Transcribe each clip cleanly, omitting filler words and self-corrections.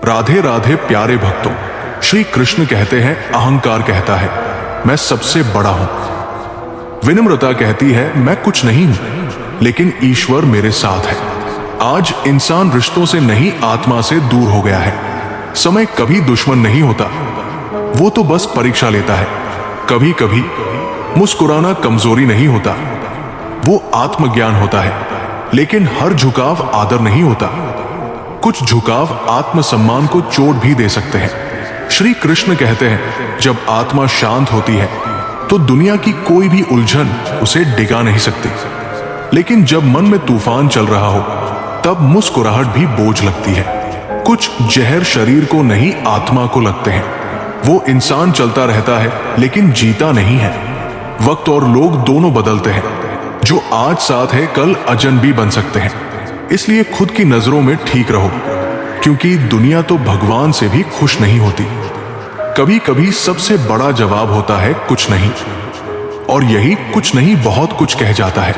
राधे राधे प्यारे भक्तों, श्री कृष्ण कहते हैं, अहंकार कहता है मैं सबसे बड़ा हूं। विनम्रता कहती है मैं कुछ नहीं हूं, लेकिन ईश्वर मेरे साथ है। आज इंसान रिश्तों से नहीं, आत्मा से दूर हो गया है। समय कभी दुश्मन नहीं होता, वो तो बस परीक्षा लेता है। कभी कभी मुस्कुराना कमजोरी नहीं होता, वो आत्मज्ञान होता है। लेकिन हर झुकाव आदर नहीं होता, कुछ झुकाव आत्मसम्मान को चोट भी दे सकते हैं। श्री कृष्ण कहते हैं जब आत्मा शांत होती है तो दुनिया की कोई भी उलझन उसे डिगा नहीं सकती। लेकिन जब मन में तूफान चल रहा हो तब मुस्कुराहट भी बोझ लगती है। कुछ जहर शरीर को नहीं, आत्मा को लगते हैं। वो इंसान चलता रहता है लेकिन जीता नहीं है। वक्त और लोग दोनों बदलते हैं, जो आज साथ है कल अजनबी बन सकते हैं। इसलिए खुद की नजरों में ठीक रहो, क्योंकि दुनिया तो भगवान से भी खुश नहीं होती। कभी कभी सबसे बड़ा जवाब होता है कुछ नहीं, और यही कुछ नहीं बहुत कुछ कह जाता है।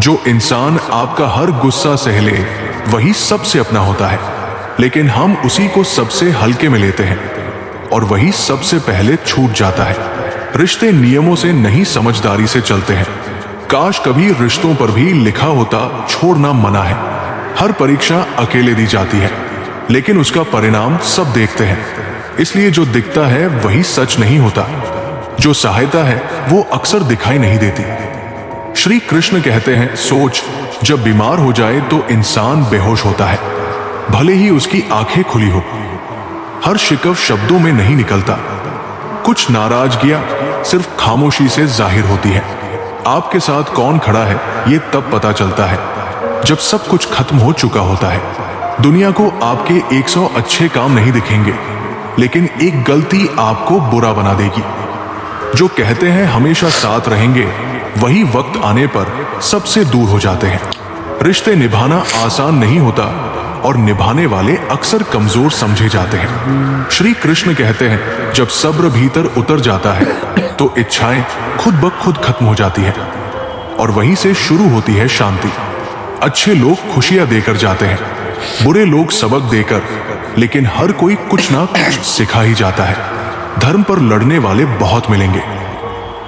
जो इंसान आपका हर गुस्सा सह ले वही सबसे अपना होता है, लेकिन हम उसी को सबसे हल्के में लेते हैं और वही सबसे पहले छूट जाता है। रिश्ते नियमों से नहीं, समझदारी से चलते हैं। काश कभी रिश्तों पर भी लिखा होता छोड़ना मना है। हर परीक्षा अकेले दी जाती है, लेकिन उसका परिणाम सब देखते हैं। इसलिए जो दिखता है वही सच नहीं होता, जो सहायता है वो अक्सर दिखाई नहीं देती। श्री कृष्ण कहते हैं सोच जब बीमार हो जाए तो इंसान बेहोश होता है, भले ही उसकी आंखें खुली हो। हर शिकव शब्दों में नहीं निकलता, कुछ नाराजगियां सिर्फ खामोशी से जाहिर होती है। आपके साथ कौन खड़ा है ये तब पता चलता है जब सब कुछ खत्म हो चुका होता है। दुनिया को आपके 100 अच्छे काम नहीं दिखेंगे, लेकिन एक गलती आपको बुरा बना देगी। जो कहते हैं हमेशा साथ रहेंगे, वही वक्त आने पर सबसे दूर हो जाते हैं। रिश्ते निभाना आसान नहीं होता और निभाने वाले अक्सर कमजोर समझे जाते हैं। श्री कृष्ण कहते हैं जब सब्र भीतर उतर जाता है तो इच्छाएं खुद ब खुद खत्म हो जाती है और वहीं से शुरू होती है शांति। अच्छे लोग खुशियां देकर जाते हैं, बुरे लोग सबक देकर, लेकिन हर कोई कुछ ना कुछ सिखा ही जाता है। धर्म पर लड़ने वाले बहुत मिलेंगे,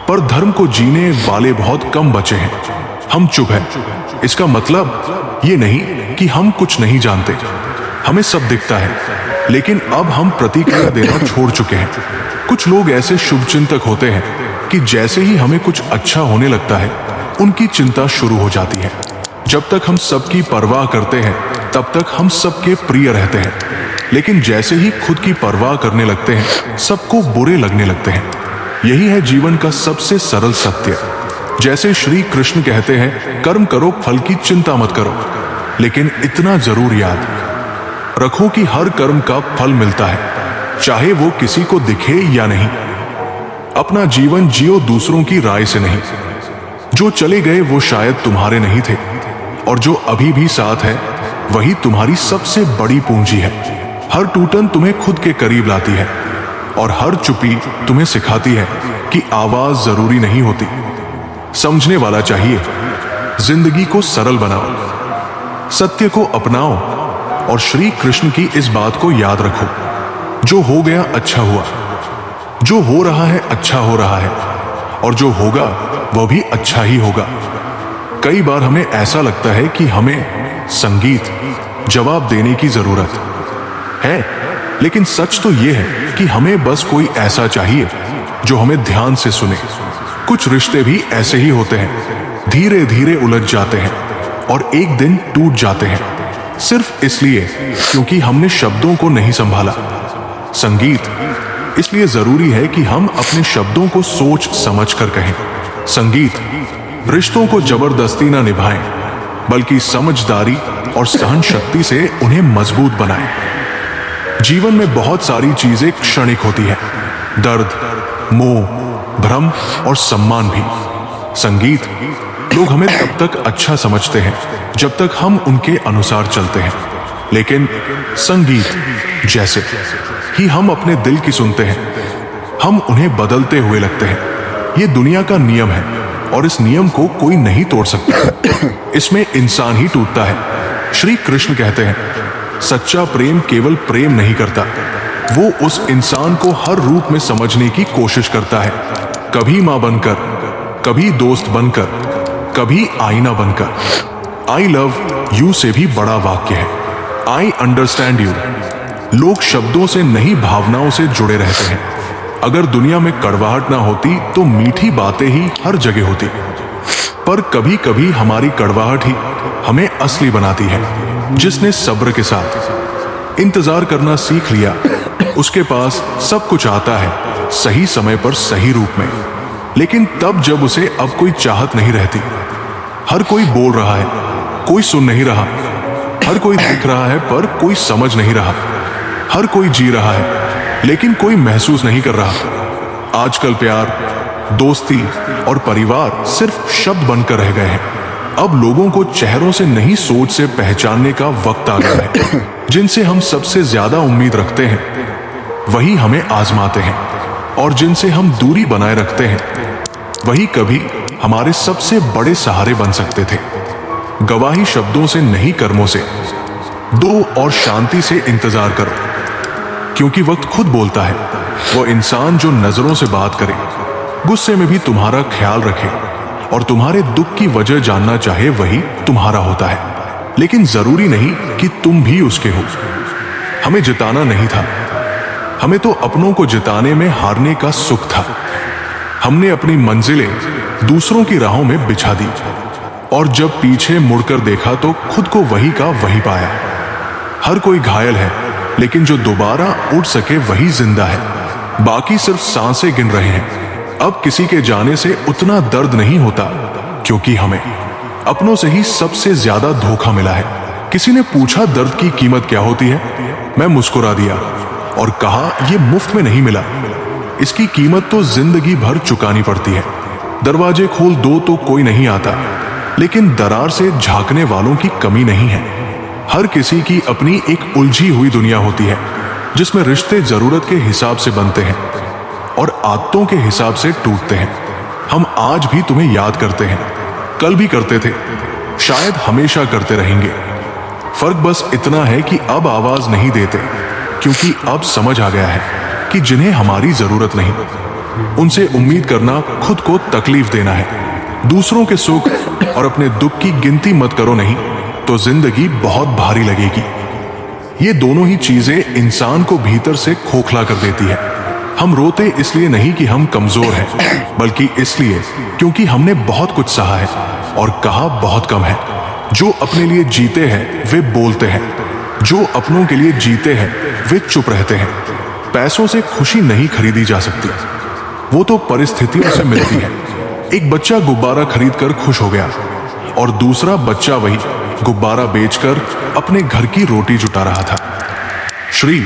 पर धर्म को जीने वाले बहुत कम बचे हैं। हम चुप हैं, इसका मतलब ये नहीं कि हम कुछ नहीं जानते। हमें सब दिखता है, लेकिन अब हम प्रतिक्रिया देना छोड़ चुके हैं। कुछ लोग ऐसे शुभचिंतक होते हैं कि जैसे ही हमें कुछ अच्छा होने लगता है उनकी चिंता शुरू हो जाती है। जब तक हम सबकी परवाह करते हैं तब तक हम सबके प्रिय रहते हैं, लेकिन जैसे ही खुद की परवाह करने लगते हैं सबको बुरे लगने लगते हैं। यही है जीवन का सबसे सरल सत्य। जैसे श्री कृष्ण कहते हैं कर्म करो, फल की चिंता मत करो, लेकिन इतना जरूर याद रखो कि हर कर्म का फल मिलता है, चाहे वो किसी को दिखे या नहीं। अपना जीवन जियो दूसरों की राय से नहीं। जो चले गए वो शायद तुम्हारे नहीं थे, और जो अभी भी साथ है वही तुम्हारी सबसे बड़ी पूंजी है। हर टूटन तुम्हें खुद के करीब लाती है, और हर चुप्पी तुम्हें सिखाती है कि आवाज जरूरी नहीं होती। समझने वाला चाहिए। जिंदगी को सरल बनाओ, सत्य को अपनाओ और श्री कृष्ण की इस बात को याद रखो। जो हो गया अच्छा हुआ, जो हो रहा है अच्छा हो रहा है, और जो होगा वह भी अच्छा ही होगा। कई बार हमें ऐसा लगता है कि हमें संगीत जवाब देने की जरूरत है, लेकिन सच तो यह है कि हमें बस कोई ऐसा चाहिए जो हमें ध्यान से सुने। कुछ रिश्ते भी ऐसे ही होते हैं, धीरे धीरे उलझ जाते हैं और एक दिन टूट जाते हैं, सिर्फ इसलिए क्योंकि हमने शब्दों को नहीं संभाला। संगीत इसलिए जरूरी है कि हम अपने शब्दों को सोच समझ कर कहें। संगीत रिश्तों को जबरदस्ती ना निभाएं, बल्कि समझदारी और सहन शक्ति से उन्हें मजबूत बनाएं। जीवन में बहुत सारी चीजें क्षणिक होती हैं, दर्द, मोह, भ्रम और सम्मान भी। संगीत लोग हमें तब तक अच्छा समझते हैं जब तक हम उनके अनुसार चलते हैं, लेकिन संगीत जैसे ही हम अपने दिल की सुनते हैं हम उन्हें बदलते हुए लगते हैं। ये दुनिया का नियम है और इस नियम को कोई नहीं तोड़ सकता। इसमें इंसान ही टूटता है। श्री कृष्ण कहते हैं सच्चा प्रेम केवल प्रेम नहीं करता, वो उस इंसान को हर रूप में समझने की कोशिश करता है, कभी मां बनकर, कभी दोस्त बनकर, कभी आईना बनकर। आई लव यू से भी बड़ा वाक्य है आई अंडरस्टैंड यू। लोग शब्दों से नहीं भावनाओं से जुड़े रहते हैं। अगर दुनिया में कड़वाहट ना होती तो मीठी बातें ही हर जगह होती, पर कभी कभी हमारी कड़वाहट ही हमें असली बनाती है। जिसने सब्र के साथ इंतजार करना सीख लिया, उसके पास सब कुछ आता है सही समय पर सही रूप में। लेकिन तब जब उसे अब कोई चाहत नहीं रहती, हर कोई बोल रहा है, कोई सुन नहीं रहा, हर कोई दिख रहा है पर कोई समझ नहीं रहा, हर कोई जी रहा है लेकिन कोई महसूस नहीं कर रहा। आजकल प्यार, दोस्ती और परिवार सिर्फ शब्द बनकर रह गए हैं। अब लोगों को चेहरों से नहीं सोच से पहचानने का वक्त आ गया है। जिनसे हम सबसे ज्यादा उम्मीद रखते हैं वही हमें आजमाते हैं, और जिनसे हम दूरी बनाए रखते हैं वही कभी हमारे सबसे बड़े सहारे बन सकते थे। गवाही शब्दों से नहीं, कर्मों से दो और शांति से इंतजार करो, क्योंकि वक्त खुद बोलता है। वो इंसान जो नजरों से बात करे, गुस्से में भी तुम्हारा ख्याल रखे और तुम्हारे दुख की वजह जानना चाहे, वही तुम्हारा होता है। लेकिन जरूरी नहीं कि तुम भी उसके हो। हमें जिताना नहीं था, हमें तो अपनों को जिताने में हारने का सुख था। हमने अपनी मंजिलें दूसरों की राहों में बिछा दी, और जब पीछे मुड़कर देखा तो खुद को वही का वही पाया। हर कोई घायल है, लेकिन जो दोबारा उठ सके वही जिंदा है। बाकी सिर्फ सांसें गिन रहे हैं। अब किसी के जाने से उतना दर्द नहीं होता, क्योंकि हमें अपनों से ही सबसे ज्यादा धोखा मिला है। किसी ने पूछा दर्द की कीमत क्या होती है, मैं मुस्कुरा दिया और कहा यह मुफ्त में नहीं मिला, इसकी कीमत तो जिंदगी भर चुकानी पड़ती है। दरवाजे खोल दो तो कोई नहीं आता, लेकिन दरार से झांकने वालों की कमी नहीं है। हर किसी की अपनी एक उलझी हुई दुनिया होती है, जिसमें रिश्ते जरूरत के हिसाब से बनते हैं और आदतों के हिसाब से टूटते हैं। हम आज भी तुम्हें याद करते हैं, कल भी करते थे, शायद हमेशा करते रहेंगे। फर्क बस इतना है कि अब आवाज नहीं देते, क्योंकि अब समझ आ गया है कि जिन्हें हमारी जरूरत नहीं, उनसे उम्मीद करना खुद को तकलीफ देना है। दूसरों के सुख और अपने दुख की गिनती मत करो, नहीं तो जिंदगी बहुत भारी लगेगी। ये दोनों ही चीजें इंसान को भीतर से खोखला कर देती है। हम रोते इसलिए नहीं कि हम कमजोर हैं, बल्कि इसलिए क्योंकि हमने बहुत कुछ सहा है और कहा बहुत कम है। जो अपने लिए जीते हैं वे बोलते हैं, जो अपनों के लिए जीते हैं वे चुप रहते हैं। पैसों से खुशी नहीं खरीदी जा सकती, वो तो परिस्थितियों से मिलती है। एक बच्चा गुब्बारा खरीदकर खुश हो गया और दूसरा बच्चा वही गुब्बारा बेचकर अपने घर की रोटी जुटा रहा था। श्री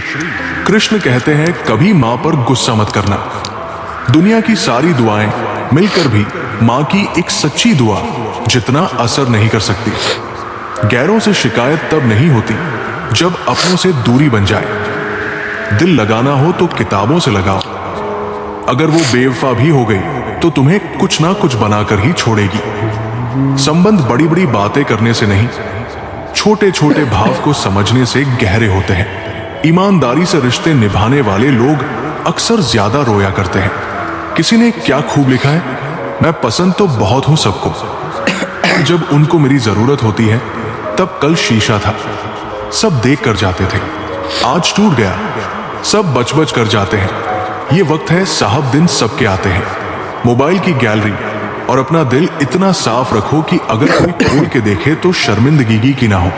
कृष्ण कहते हैं कभी मां पर गुस्सा मत करना। दुनिया की सारी दुआएं मिलकर भी मां की एक सच्ची दुआ जितना असर नहीं कर सकती। गैरों से शिकायत तब नहीं होती जब अपनों से दूरी बन जाए। दिल लगाना हो तो किताबों से लगाओ, अगर वो बेवफा भी हो गई तो तुम्हें कुछ ना कुछ बनाकर ही छोड़ेगी। संबंध बड़ी बड़ी बातें करने से नहीं, छोटे छोटे भाव को समझने से गहरे होते हैं। ईमानदारी से रिश्ते निभाने वाले लोग अक्सर ज्यादा रोया करते हैं। किसी ने क्या खूब लिखा है, मैं पसंद तो बहुत हूं सबको, जब उनको मेरी जरूरत होती है तब कल शीशा था, सब देख कर जाते थे, आज टूट गया, सब बच बच कर जाते हैं। ये वक्त है साहब, दिन सबके आते हैं। मोबाइल की गैलरी और अपना दिल इतना साफ रखो कि अगर कोई खोल के देखे तो शर्मिंदगी की ना हो।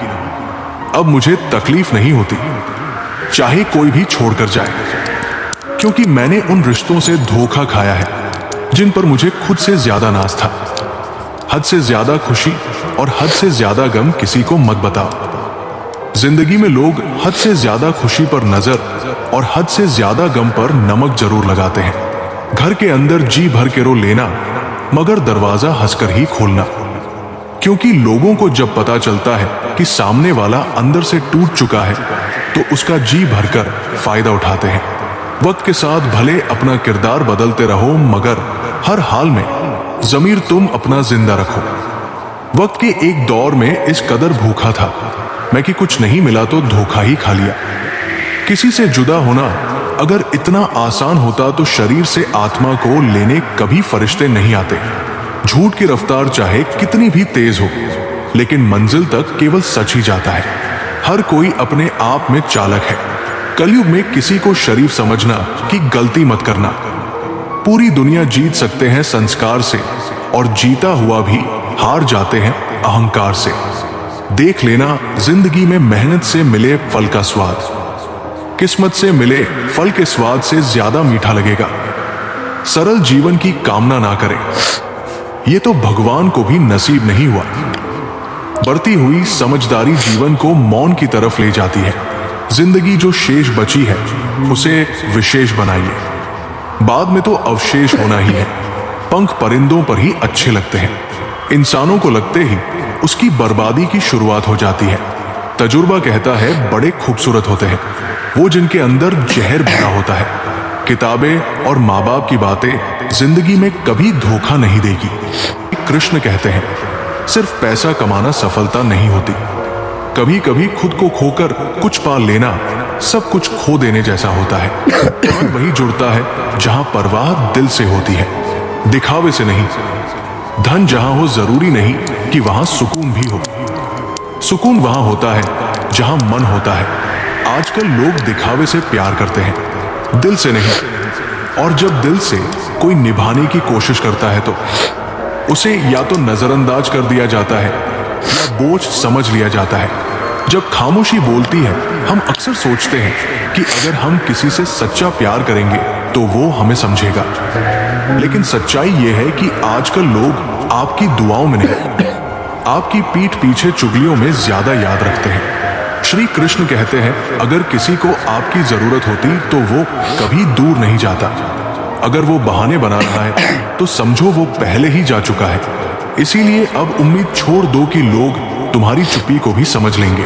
अब मुझे तकलीफ नहीं होती चाहे कोई भी छोड़कर जाए, क्योंकि मैंने उन रिश्तों से धोखा खाया है जिन पर मुझे खुद से ज्यादा नाज था। हद से ज्यादा खुशी और हद से ज्यादा गम किसी को मत बताओ। जिंदगी में लोग हद से ज्यादा खुशी पर नजर और हद से ज्यादा गम पर नमक जरूर लगाते हैं। घर के अंदर जी भर के रो लेना, मगर दरवाजा हंसकर ही खोलना, क्योंकि लोगों को जब पता चलता है कि सामने वाला अंदर से टूट चुका है तो उसका जी भरकर फायदा उठाते हैं। वक्त के साथ भले अपना किरदार बदलते रहो, मगर हर हाल में ज़मीर तुम अपना जिंदा रखो। वक्त के एक दौर में इस कदर भूखा था मैं कि कुछ नहीं मिला तो धोखा ही खा लिया। किसी से जुदा होना अगर इतना आसान होता तो शरीर से आत्मा को लेने कभी फरिश्ते नहीं आते। झूठ की रफ्तार चाहे कितनी भी तेज हो, लेकिन मंजिल तक केवल सच ही जाता है। हर कोई अपने आप में चालक है। कलयुग में किसी को शरीफ समझना कि गलती मत करना। पूरी दुनिया जीत सकते हैं संस्कार से, और जीता हुआ भी हार जाते हैं अहंकार से। देख लेना, जिंदगी में मेहनत से मिले फल का स्वाद किस्मत से मिले फल के स्वाद से ज्यादा मीठा लगेगा। सरल जीवन की कामना ना करें, ये तो भगवान को भी नसीब नहीं हुआ। बढ़ती हुई समझदारी जीवन को मौन की तरफ ले जाती है। जिंदगी जो शेष बची है उसे विशेष बनाइए। बाद में तो अवशेष होना ही है। पंख परिंदों पर ही अच्छे लगते हैं, इंसानों को लगते ही उसकी बर्बादी की शुरुआत हो जाती है। तजुर्बा कहता है बड़े खूबसूरत होते हैं वो जिनके अंदर जहर भरा होता है। किताबें और माँ बाप की बातें जिंदगी में कभी धोखा नहीं देगी। कृष्ण कहते हैं सिर्फ पैसा कमाना सफलता नहीं होती। कभी कभी खुद को खोकर कुछ पा लेना सब कुछ खो देने जैसा होता है। मन वही जुड़ता है जहां परवाह दिल से होती है, दिखावे से नहीं। धन जहां हो जरूरी नहीं कि वहां सुकून भी हो। सुकून वहां होता है जहां मन होता है। आजकल लोग दिखावे से प्यार करते हैं, दिल से नहीं। और जब दिल से कोई निभाने की कोशिश करता है तो उसे या तो नजरअंदाज कर दिया जाता है या बोझ समझ लिया जाता है। जब खामोशी बोलती है हम अक्सर सोचते हैं कि अगर हम किसी से सच्चा प्यार करेंगे तो वो हमें समझेगा। लेकिन सच्चाई यह है कि आजकल लोग आपकी दुआओं में नहीं, आपकी पीठ पीछे चुगलियों में ज्यादा याद रखते हैं। श्री कृष्ण कहते हैं अगर किसी को आपकी जरूरत होती तो वो कभी दूर नहीं जाता। अगर वो बहाने बना रहा है तो समझो वो पहले ही जा चुका है। इसीलिए अब उम्मीद छोड़ दो कि लोग तुम्हारी चुप्पी को भी समझ लेंगे।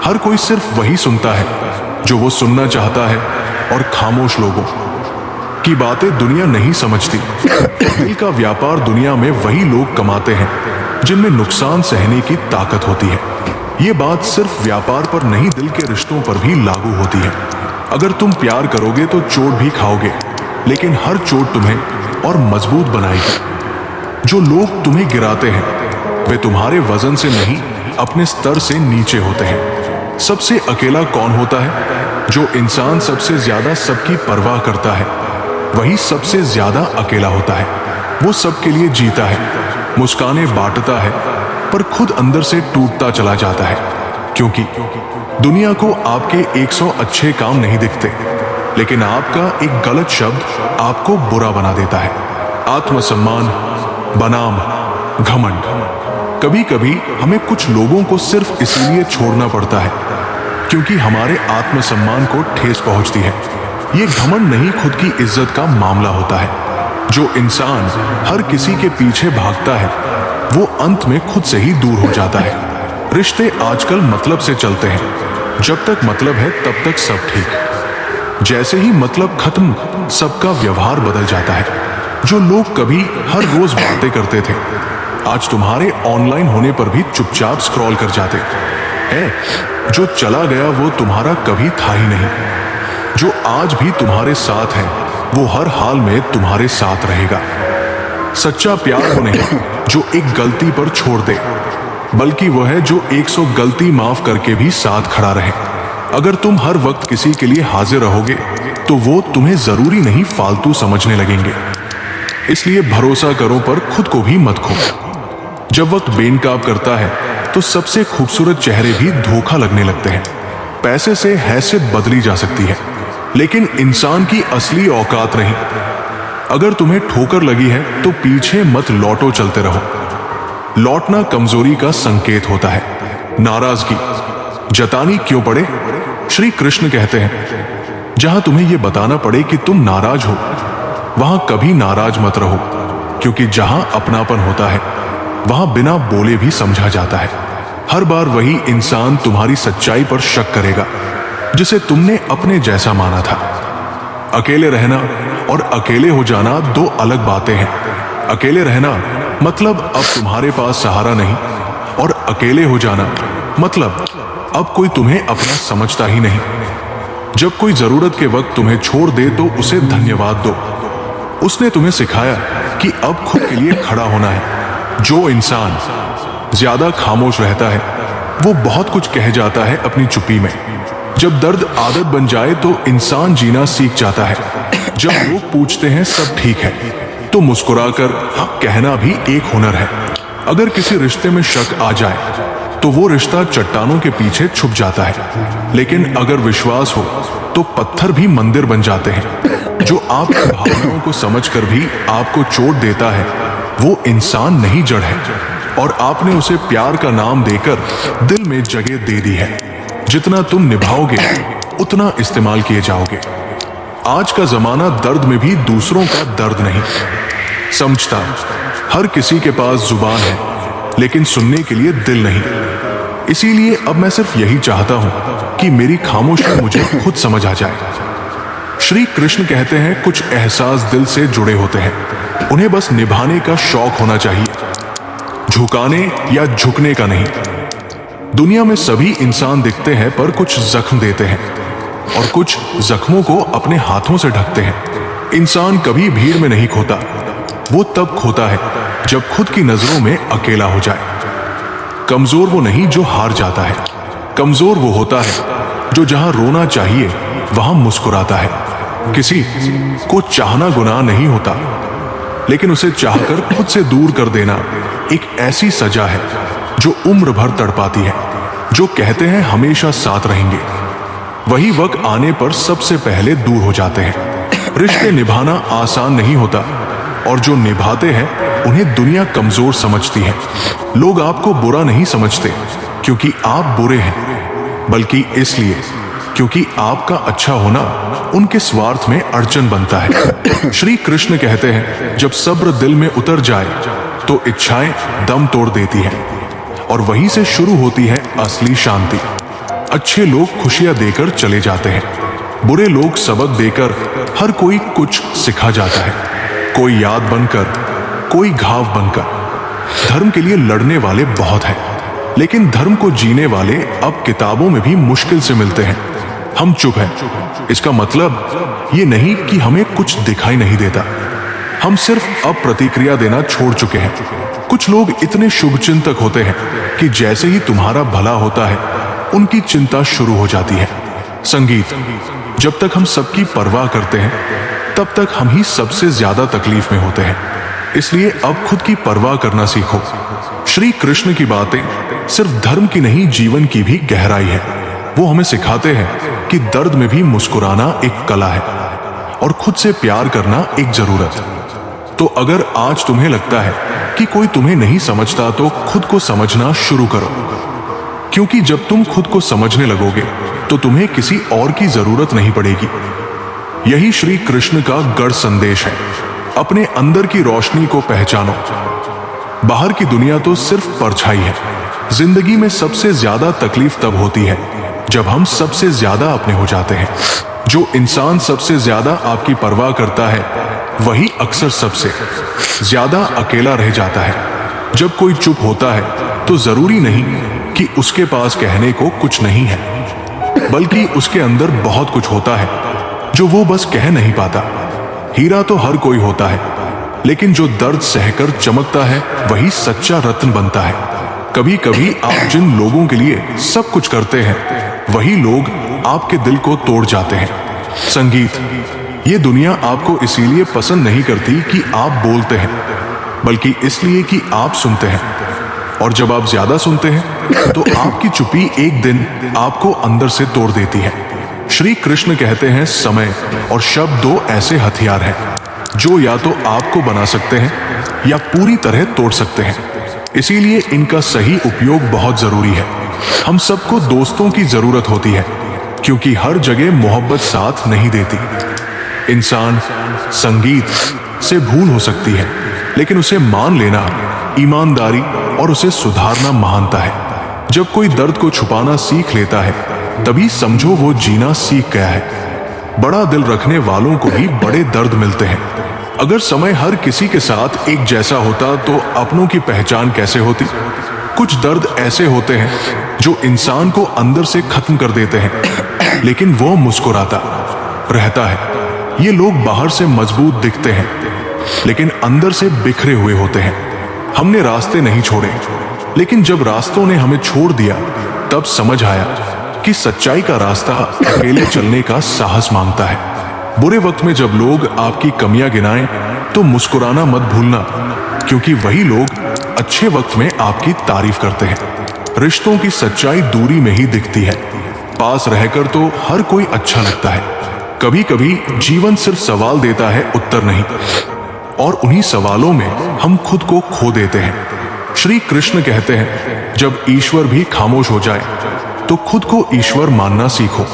हर कोई सिर्फ वही सुनता है जो वो सुनना चाहता है, और खामोश लोगों की बातें दुनिया नहीं समझती। दिल का व्यापार दुनिया में वही लोग कमाते हैं जिनमें नुकसान सहने की ताकत होती है। ये बात सिर्फ व्यापार पर नहीं, दिल के रिश्तों पर भी लागू होती है। अगर तुम प्यार करोगे तो चोट भी खाओगे, लेकिन हर चोट तुम्हें और मजबूत बनाएगी। जो लोग तुम्हें गिराते हैं वे तुम्हारे वजन से नहीं, अपने स्तर से नीचे होते हैं। सबसे अकेला कौन होता है? जो इंसान सबसे ज्यादा सबकी परवाह करता है वही सबसे ज्यादा अकेला होता है। वो सबके लिए जीता है, मुस्काने बांटता है, पर खुद अंदर से टूटता चला जाता है। क्योंकि दुनिया को आपके 100 अच्छे काम नहीं दिखते, लेकिन आपका एक गलत शब्द आपको बुरा बना देता है। आत्मसम्मान बनाम घमंड। कभी कभी हमें कुछ लोगों को सिर्फ इसीलिए छोड़ना पड़ता है क्योंकि हमारे आत्मसम्मान को ठेस पहुंचती है। ये घमंड नहीं, खुद की इज्जत का मामला होता है। जो इंसान हर किसी के पीछे भागता है वो अंत में खुद से ही दूर हो जाता है। रिश्ते आजकल मतलब से चलते हैं। जब तक मतलब है तब तक सब ठीक। जैसे ही मतलब खत्म, सबका व्यवहार बदल जाता है। जो लोग कभी हर रोज बातें करते थे आज तुम्हारे ऑनलाइन होने पर भी चुपचाप स्क्रॉल कर जाते हैं। जो चला गया वो तुम्हारा कभी था ही नहीं। जो आज भी तुम्हारे साथ है वो हर हाल में तुम्हारे साथ रहेगा। सच्चा प्यार वो नहीं जो एक गलती पर छोड़ दे, बल्कि वो है जो 100 गलती माफ करके भी साथ खड़ा रहे। अगर तुम हर वक्त किसी के लिए हाजिर रहोगे तो वो तुम्हें जरूरी नहीं फालतू समझने लगेंगे। इसलिए भरोसा करो पर खुद को भी मत खो। जब वक्त बेनकाब करता है तो सबसे खूबसूरत चेहरे भी धोखा लगने लगते हैं। पैसे से हैसियत बदली जा सकती है, लेकिन इंसान की असली औकात नहीं। अगर तुम्हें ठोकर लगी है तो पीछे मत लौटो, चलते रहो। लौटना कमजोरी का संकेत होता है। नाराजगी जतानी क्यों पड़े? श्री कृष्ण कहते हैं जहां तुम्हें यह बताना पड़े कि तुम नाराज हो वहां कभी नाराज मत रहो, क्योंकि जहां अपनापन होता है वहां बिना बोले भी समझा जाता है। हर बार वही इंसान तुम्हारी सच्चाई पर शक करेगा जिसे तुमने अपने जैसा माना था। अकेले रहना और अकेले हो जाना दो अलग बातें हैं। अकेले रहना मतलब अब तुम्हारे पास सहारा नहीं, और अकेले हो जाना मतलब अब कोई तुम्हें अपना समझता ही नहीं। जब कोई जरूरत के वक्त तुम्हें छोड़ दे तो उसे धन्यवाद दो। उसने तुम्हें सिखाया कि अब खुद के लिए खड़ा होना है। जो इंसान ज्यादा खामोश रहता है वो बहुत कुछ कह जाता है अपनी चुप्पी में। जब दर्द आदत बन जाए तो इंसान जीना सीख जाता है। जब लोग पूछते हैं सब ठीक है तो मुस्कुराकर कहना भी एक हुनर है। अगर किसी रिश्ते में शक आ जाए तो वो रिश्ता चट्टानों के पीछे छुप जाता है, लेकिन अगर विश्वास हो तो पत्थर भी मंदिर बन जाते हैं। जो आपकी भावनाओं को समझकर भी आपको चोट देता है वो इंसान नहीं जड़ है, और आपने उसे प्यार का नाम देकर दिल में जगह दे दी है। जितना तुम निभाओगे उतना इस्तेमाल किए जाओगे। आज का जमाना दर्द में भी दूसरों का दर्द नहीं समझता। हर किसी के पास जुबान है लेकिन सुनने के लिए दिल नहीं। इसीलिए अब मैं सिर्फ यही चाहता हूं कि मेरी खामोशी मुझे खुद समझ आ जाए। श्री कृष्ण कहते हैं कुछ एहसास दिल से जुड़े होते हैं, उन्हें बस निभाने का शौक होना चाहिए, झुकाने या झुकने का नहीं। दुनिया में सभी इंसान दिखते हैं पर कुछ जख्म देते हैं और कुछ जख्मों को अपने हाथों से ढकते हैं। इंसान कभी भीड़ में नहीं खोता, वो तब खोता है जब खुद की नजरों में अकेला हो जाए। कमजोर वो नहीं जो हार जाता है, कमजोर वो होता है जो जहां रोना चाहिए वहां मुस्कुराता है। किसी को चाहना गुनाह नहीं होता, लेकिन उसे चाहकर खुद से दूर कर देना एक ऐसी सजा है जो उम्र भर तड़पाती है। जो कहते हैं हमेशा साथ रहेंगे, वही वक्त आने पर सबसे पहले दूर हो जाते हैं। रिश्ते निभाना आसान नहीं होता, और जो निभाते हैं उन्हें दुनिया कमजोर समझती है। लोग आपको बुरा नहीं समझते क्योंकि आप बुरे हैं, बल्कि इसलिए क्योंकि आपका अच्छा होना उनके स्वार्थ में अड़चन बनता है। श्री कृष्ण कहते हैं जब सब्र दिल में उतर जाए तो इच्छाएं दम तोड़ देती हैं, और वहीं से शुरू होती है असली शांति। अच्छे लोग खुशियां देकर चले जाते हैं, बुरे लोग सबक देकर। हर कोई कुछ सिखा जाता है, कोई याद बनकर, कोई घाव बनकर। धर्म के लिए लड़ने वाले बहुत हैं, लेकिन धर्म को जीने वाले अब किताबों में भी मुश्किल से मिलते हैं। हम चुप हैं, इसका मतलब ये नहीं कि हमें कुछ दिखाई नहीं देता, हम सिर्फ अब प्रतिक्रिया देना छोड़ चुके हैं। कुछ लोग इतने शुभचिंतक होते हैं कि जैसे ही तुम्हारा भला होता है उनकी चिंता शुरू हो जाती है। संगीत, जब तक हम सबकी परवाह करते हैं तब तक हम ही सबसे ज्यादा तकलीफ में होते हैं। इसलिए अब खुद की परवाह करना सीखो। श्री कृष्ण की बातें सिर्फ धर्म की नहीं, जीवन की भी गहराई है। वो हमें सिखाते हैं कि दर्द में भी मुस्कुराना एक कला है और खुद से प्यार करना एक जरूरत। तो अगर आज तुम्हें लगता है कि कोई तुम्हें नहीं समझता तो खुद को समझना शुरू करो, क्योंकि जब तुम खुद को समझने लगोगे तो तुम्हें किसी और की जरूरत नहीं पड़ेगी। यही श्री कृष्ण का गढ़ संदेश है। अपने अंदर की रोशनी को पहचानो। बाहर की दुनिया तो सिर्फ परछाई है। जिंदगी में सबसे ज्यादा तकलीफ तब होती है जब हम सबसे ज्यादा अपने हो जाते हैं। जो इंसान सबसे ज्यादा आपकी परवाह करता है वही अक्सर सबसे ज्यादा अकेला रह जाता है। जब कोई चुप होता है तो जरूरी नहीं कि उसके पास कहने को कुछ नहीं है, बल्कि उसके अंदर बहुत कुछ होता है जो वो बस कह नहीं पाता। हीरा तो हर कोई होता है, लेकिन जो दर्द सहकर चमकता है वही सच्चा रत्न बनता है। कभी कभी आप जिन लोगों के लिए सब कुछ करते हैं वही लोग आपके दिल को तोड़ जाते हैं। संगीत, ये दुनिया आपको इसीलिए पसंद नहीं करती कि आप बोलते हैं, बल्कि इसलिए कि आप सुनते हैं। और जब आप ज्यादा सुनते हैं तो आपकी चुप्पी एक दिन आपको अंदर से तोड़ देती है। श्री कृष्ण कहते हैं समय और शब्द दो ऐसे हथियार हैं जो या तो आपको बना सकते हैं या पूरी तरह तोड़ सकते हैं। इसीलिए इनका सही उपयोग बहुत जरूरी है। हम सबको दोस्तों की जरूरत होती है, क्योंकि हर जगह मोहब्बत साथ नहीं देती। इंसान संगीत से भूल हो सकती है, लेकिन उसे मान लेना ईमानदारी और उसे सुधारना महानता है। जब कोई दर्द को छुपाना सीख लेता है तभी समझो वो जीना सीख गया है। बड़ा दिल रखने वालों को भी बड़े दर्द मिलते हैं। अगर समय हर किसी के साथ एक जैसा होता तो अपनों की पहचान कैसे होती। कुछ दर्द ऐसे होते हैं जो इंसान को अंदर से खत्म कर देते हैं, लेकिन वो मुस्कुराता रहता है। ये लोग बाहर से मजबूत दिखते हैं, लेकिन अंदर से बिखरे हुए होते हैं। हमने रास्ते नहीं छोड़े, लेकिन जब रास्तों ने हमें छोड़ दिया, तब समझ आया कि सच्चाई का रास्ता अकेले चलने का साहस मांगता है। बुरे वक्त में जब लोग आपकी कमियां गिनाएं, तो मुस्कुराना मत भूलना, क्योंकि वही लोग अच्छे वक्त में आपकी तारीफ करते हैं। रिश्तों की सच्चाई दूरी में ही दिखती है। पास रहकर तो हर कोई अच्छा लगता है। कभी कभी जीवन सिर्फ सवाल देता है, उत्तर नहीं, और उन्हीं सवालों में हम खुद को खो देते हैं। श्री कृष्ण कहते हैं, जब ईश्वर भी खामोश हो जाए तो खुद को ईश्वर मानना सीखो,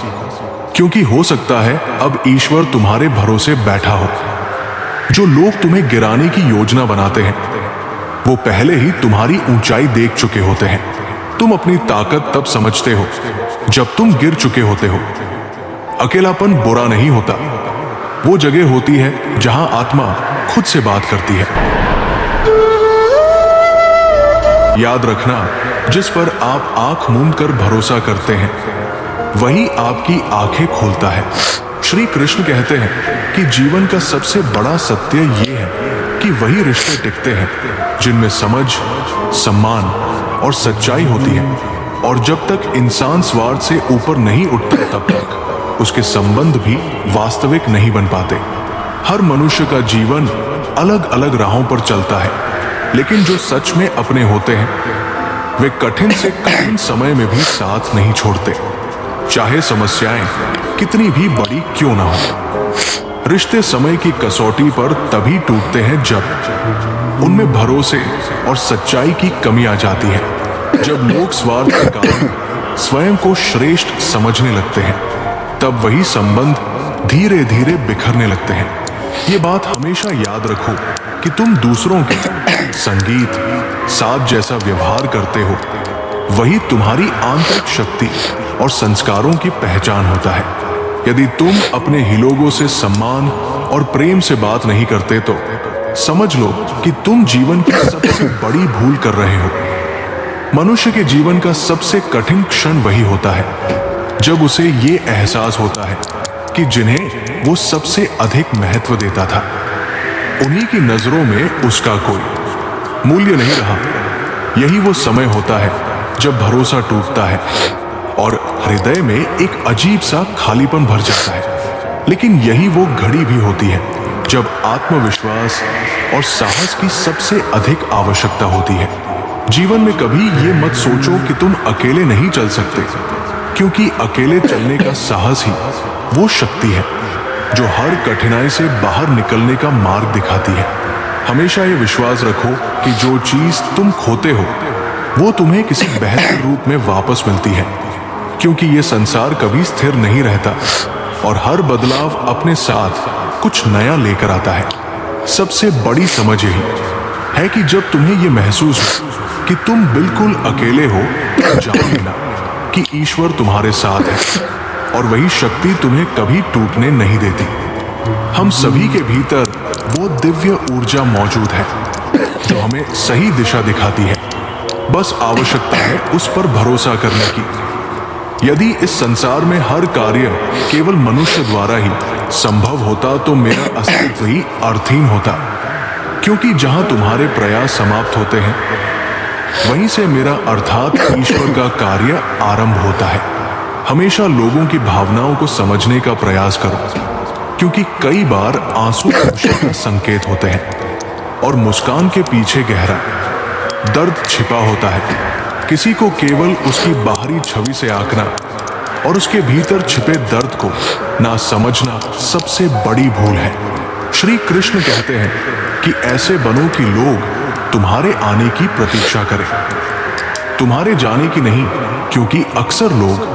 क्योंकि हो सकता है अब ईश्वर तुम्हारे भरोसे बैठा हो। जो लोग तुम्हें गिराने की योजना बनाते हैं, वो पहले ही तुम्हारी ऊंचाई देख चुके होते हैं। तुम अपनी ताकत तब समझते हो जब तुम गिर चुके होते हो। अकेलापन बुरा नहीं होता, वो जगह होती है जहां आत्मा खुद से बात करती है। याद रखना, जिस पर आप आंख मूंद कर भरोसा करते हैं, वही आपकी आंखें खोलता है। श्री कृष्ण कहते हैं कि जीवन का सबसे बड़ा सत्य ये है कि वही रिश्ते टिकते हैं जिनमें समझ, सम्मान और सच्चाई होती है। और जब तक इंसान स्वार्थ से ऊपर नहीं उठता, तब तक उसके संबंध भी वास्तविक नहीं बन पाते। हर मनुष्य का जीवन अलग अलग राहों पर चलता है, लेकिन जो सच में अपने होते हैं, वे कठिन से कठिन समय में भी साथ नहीं छोड़ते, चाहे समस्याएं कितनी भी बड़ी क्यों ना हो। रिश्ते समय की कसौटी पर तभी टूटते हैं जब उनमें भरोसे और सच्चाई की कमी आ जाती है। जब लोग स्वार्थ के कारण स्वयं को श्रेष्ठ समझने लगते हैं, तब वही संबंध धीरे धीरे बिखरने लगते हैं। ये बात हमेशा याद रखो कि तुम दूसरों के संगीत, साथ जैसा व्यवहार करते हो, वही तुम्हारी आंतरिक शक्ति और संस्कारों की पहचान होता है। यदि तुम अपने ही लोगों से सम्मान और प्रेम से बात नहीं करते, तो समझ लो कि तुम जीवन की सबसे बड़ी भूल कर रहे हो। मनुष्य के जीवन का सबसे कठिन क्षण वही होता है जब उसे ये एहसास होता है कि जिन्हें वो सबसे अधिक महत्व देता था, उन्हीं की नजरों में उसका कोई मूल्य नहीं रहा। यही वो समय होता है जब भरोसा टूटता है और हृदय में एक अजीब सा खालीपन भर जाता है। लेकिन यही वो घड़ी भी होती है जब आत्मविश्वास और साहस की सबसे अधिक आवश्यकता होती है। जीवन में कभी ये मत सोचो कि तुम अकेले नहीं चल सकते, क्योंकि अकेले चलने का साहस ही वो शक्ति है जो हर कठिनाई से बाहर निकलने का मार्ग दिखाती है। हमेशा ये विश्वास रखो कि जो चीज तुम खोते हो, वो तुम्हें किसी बेहतर रूप में वापस मिलती है, क्योंकि ये संसार कभी स्थिर नहीं रहता और हर बदलाव अपने साथ कुछ नया लेकर आता है। सबसे बड़ी समझ यही है कि जब तुम्हें ये महसूस हो कि तुम बिल्कुल अकेले हो, जान लेना कि ईश्वर तुम्हारे साथ है और वही शक्ति तुम्हें कभी टूटने नहीं देती। हम सभी के भीतर वो दिव्य ऊर्जा मौजूद है जो हमें सही दिशा दिखाती है। बस आवश्यकता है उस पर भरोसा करने की। यदि इस संसार में हर कार्य केवल मनुष्य द्वारा ही संभव होता, तो मेरा अस्तित्व ही अर्थहीन होता, क्योंकि जहां तुम्हारे प्रयास समाप्त होते हैं, वहीं से मेरा अर्थात ईश्वर का कार्य आरंभ होता है। हमेशा लोगों की भावनाओं को समझने का प्रयास करो, क्योंकि कई बार आंसू खुशी का संकेत होते हैं और मुस्कान के पीछे गहरा दर्द छिपा होता है। किसी को केवल उसकी बाहरी छवि से आंकना और उसके भीतर छिपे दर्द को ना समझना सबसे बड़ी भूल है। श्री कृष्ण कहते हैं कि ऐसे बनो कि लोग तुम्हारे आने की प्रतीक्षा करें, तुम्हारे जाने की नहीं, क्योंकि अक्सर लोग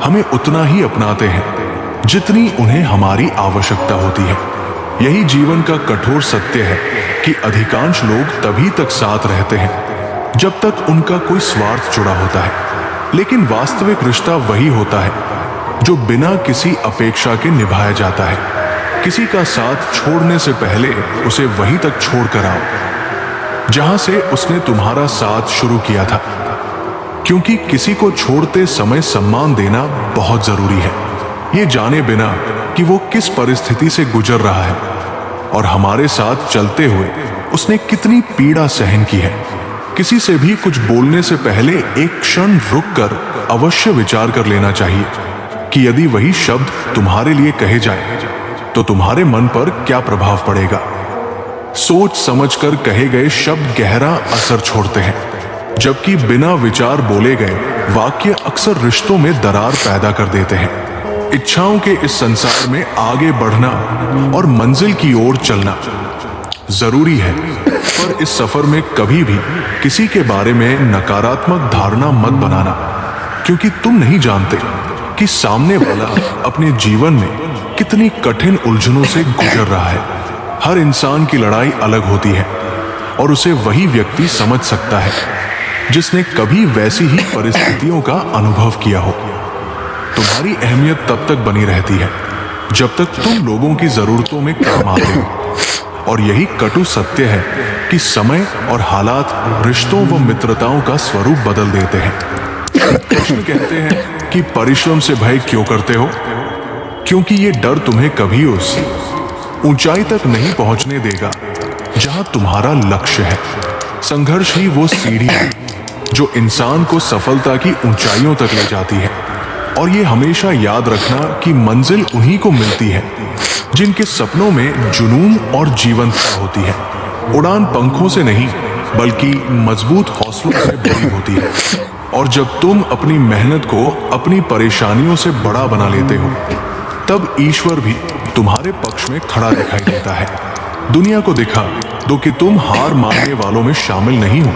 हमें उतना ही अपनाते हैं जितनी उन्हें हमारी आवश्यकता होती है। यही जीवन का कठोर सत्य है कि अधिकांश लोग तभी तक साथ रहते हैं जब तक उनका कोई स्वार्थ जुड़ा होता है, लेकिन वास्तविक रिश्ता वही होता है जो बिना किसी अपेक्षा के निभाया जाता है। किसी का साथ छोड़ने से पहले उसे वहीं तक छोड़ कर आओ जहां से उसने तुम्हारा साथ शुरू किया था। क्योंकि किसी को छोड़ते समय सम्मान देना बहुत जरूरी है, ये जाने बिना कि वो किस परिस्थिति से गुजर रहा है और हमारे साथ चलते हुए उसने कितनी पीड़ा सहन की है। किसी से भी कुछ बोलने से पहले एक क्षण रुककर अवश्य विचार कर लेना चाहिए कि यदि वही शब्द तुम्हारे लिए कहे जाए तो तुम्हारे मन पर क्या प्रभाव पड़ेगा। सोच समझकर कहे गए शब्द गहरा असर छोड़ते हैं, जबकि बिना विचार बोले गए वाक्य अक्सर रिश्तों में दरार पैदा कर देते हैं। इच्छाओं के इस संसार में आगे बढ़ना और मंजिल की ओर चलना जरूरी है, पर इस सफर में कभी भी किसी के बारे में नकारात्मक धारणा मत बनाना, क्योंकि तुम नहीं जानते कि सामने वाला अपने जीवन में कितनी कठिन उलझनों से गुजर रहा है। हर इंसान की लड़ाई अलग होती है और उसे वही व्यक्ति समझ सकता है जिसने कभी वैसी ही परिस्थितियों का अनुभव किया हो। तुम्हारी अहमियत तब तक बनी रहती है जब तक तुम लोगों की जरूरतों में काम आते हो, और यही कटु सत्य है कि समय और हालात रिश्तों व मित्रताओं का स्वरूप बदल देते हैं। कृष्ण कहते हैं कि परिश्रम से भय क्यों करते हो, क्योंकि ये डर तुम्हें कभी उस ऊंचाई तक नहीं पहुंचने देगा जहां तुम्हारा लक्ष्य है। संघर्ष ही वो सीढ़ी है जो इंसान को सफलता की ऊंचाइयों तक ले जाती है, और ये हमेशा याद रखना कि मंजिल उन्हीं को मिलती है जिनके सपनों में जुनून और जीवंतता होती है। उड़ान पंखों से नहीं बल्कि मजबूत हौसलों से भरी होती है, और जब तुम अपनी मेहनत को अपनी परेशानियों से बड़ा बना लेते हो तब ईश्वर भी तुम्हारे पक्ष में खड़ा दिखाई देता है। दुनिया को दिखा दो कि तुम हार मानने वालों में शामिल नहीं हो,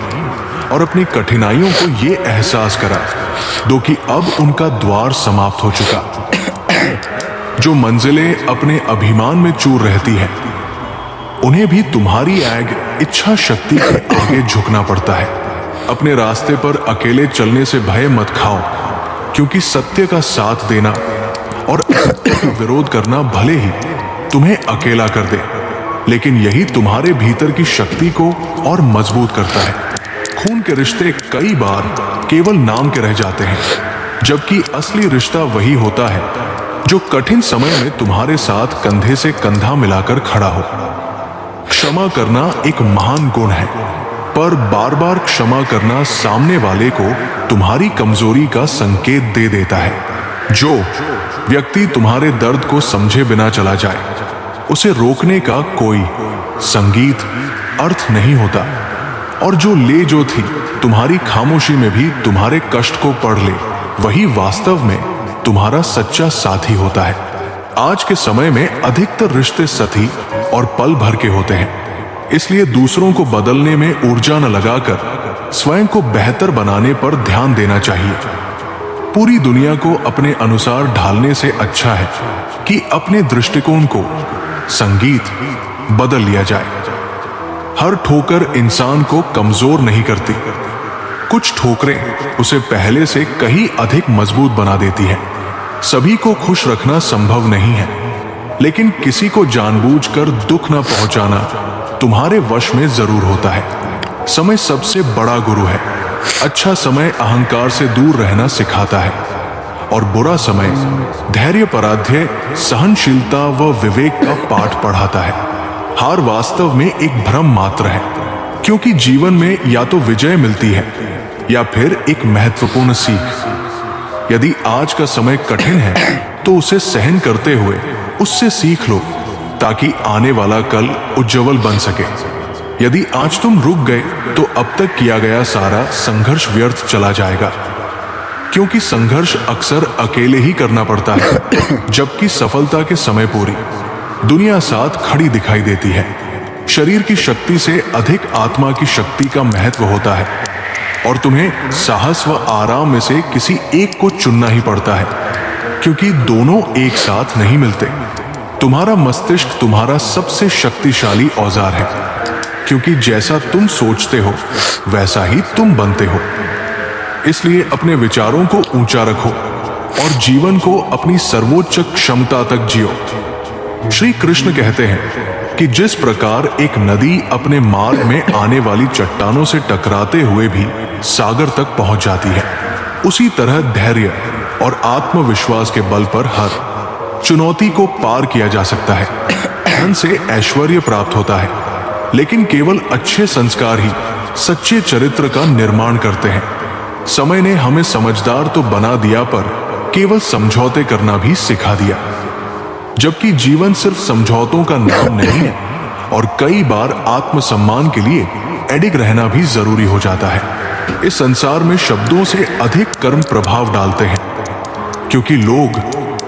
और अपनी कठिनाइयों को ये एहसास करा दो कि अब उनका द्वार समाप्त हो चुका। जो मंजिलें अपने अभिमान में चूर रहती है उन्हें भी तुम्हारी आग इच्छा शक्ति के आगे झुकना पड़ता है। अपने रास्ते पर अकेले चलने से भय मत खाओ, क्योंकि सत्य का साथ देना और असत्य का विरोध करना भले ही तुम्हें अकेला कर दे, लेकिन यही तुम्हारे भीतर की शक्ति को और मजबूत करता है। खून के रिश्ते कई बार केवल नाम के रह जाते हैं, जबकि असली रिश्ता वही होता है जो कठिन समय में तुम्हारे साथ कंधे से कंधा मिलाकर खड़ा हो। क्षमा करना एक महान गुण है, पर बार बार क्षमा करना सामने वाले को तुम्हारी कमजोरी का संकेत दे देता है। जो व्यक्ति तुम्हारे दर्द को समझे बिना चला जाए उसे रोकने का कोई संगीत अर्थ नहीं होता, और जो ले जो थी तुम्हारी खामोशी में भी तुम्हारे कष्ट को पढ़ ले, वही वास्तव में तुम्हारा सच्चा साथी होता है। आज के समय में अधिकतर रिश्ते सती और पल भर के होते हैं, इसलिए दूसरों को बदलने में ऊर्जा न लगाकर स्वयं को बेहतर बनाने पर ध्यान देना चाहिए। पूरी दुनिया को अपने अनुसार ढालने से अच्छा है कि अपने दृष्टिकोण को संगीत बदल लिया जाए। हर ठोकर इंसान को कमजोर नहीं करती, कुछ ठोकरें उसे पहले से कहीं अधिक मजबूत बना देती है। सभी को खुश रखना संभव नहीं है, लेकिन किसी को जानबूझकर दुख न पहुंचाना तुम्हारे वश में जरूर होता है। समय सबसे बड़ा गुरु है। अच्छा समय अहंकार से दूर रहना सिखाता है, और बुरा समय धैर्य, पराध्य, सहनशीलता व विवेक का पाठ पढ़ाता है। हार वास्तव में एक भ्रम मात्र है, क्योंकि जीवन में या तो विजय मिलती है या फिर एक महत्वपूर्ण सीख। यदि आज का समय कठिन है तो उसे सहन करते हुए उससे सीख लो, ताकि आने वाला कल उज्जवल बन सके। यदि आज तुम रुक गए तो अब तक किया गया सारा संघर्ष व्यर्थ चला जाएगा, क्योंकि संघर्ष अक्सर अकेले ही करना पड़ता है, जबकि सफलता के समय पूरी दुनिया साथ खड़ी दिखाई देती है। शरीर की शक्ति से अधिक आत्मा की शक्ति का महत्व होता है, और तुम्हें साहस व आराम में से किसी एक को चुनना ही पड़ता है, क्योंकि दोनों एक साथ नहीं मिलते। तुम्हारा मस्तिष्क तुम्हारा सबसे शक्तिशाली औजार है, क्योंकि जैसा तुम सोचते हो वैसा ही तुम बनते हो। इसलिए अपने विचारों को ऊंचा रखो और जीवन को अपनी सर्वोच्च क्षमता तक जियो। श्री कृष्ण कहते हैं कि जिस प्रकार एक नदी अपने मार्ग में आने वाली चट्टानों से टकराते हुए भी सागर तक पहुंच जाती है, उसी तरह धैर्य और आत्मविश्वास के बल पर हर चुनौती को पार किया जा सकता है। धन से ऐश्वर्य प्राप्त होता है, लेकिन केवल अच्छे संस्कार ही सच्चे चरित्र का निर्माण करते हैं। समय ने हमें समझदार तो बना दिया, पर केवल समझौते करना भी सिखा दिया। जबकि जीवन सिर्फ समझौतों का नाम नहीं है, और कई बार आत्मसम्मान के लिए अडिग रहना भी जरूरी हो जाता है। इस संसार में शब्दों से अधिक कर्म प्रभाव डालते हैं, क्योंकि लोग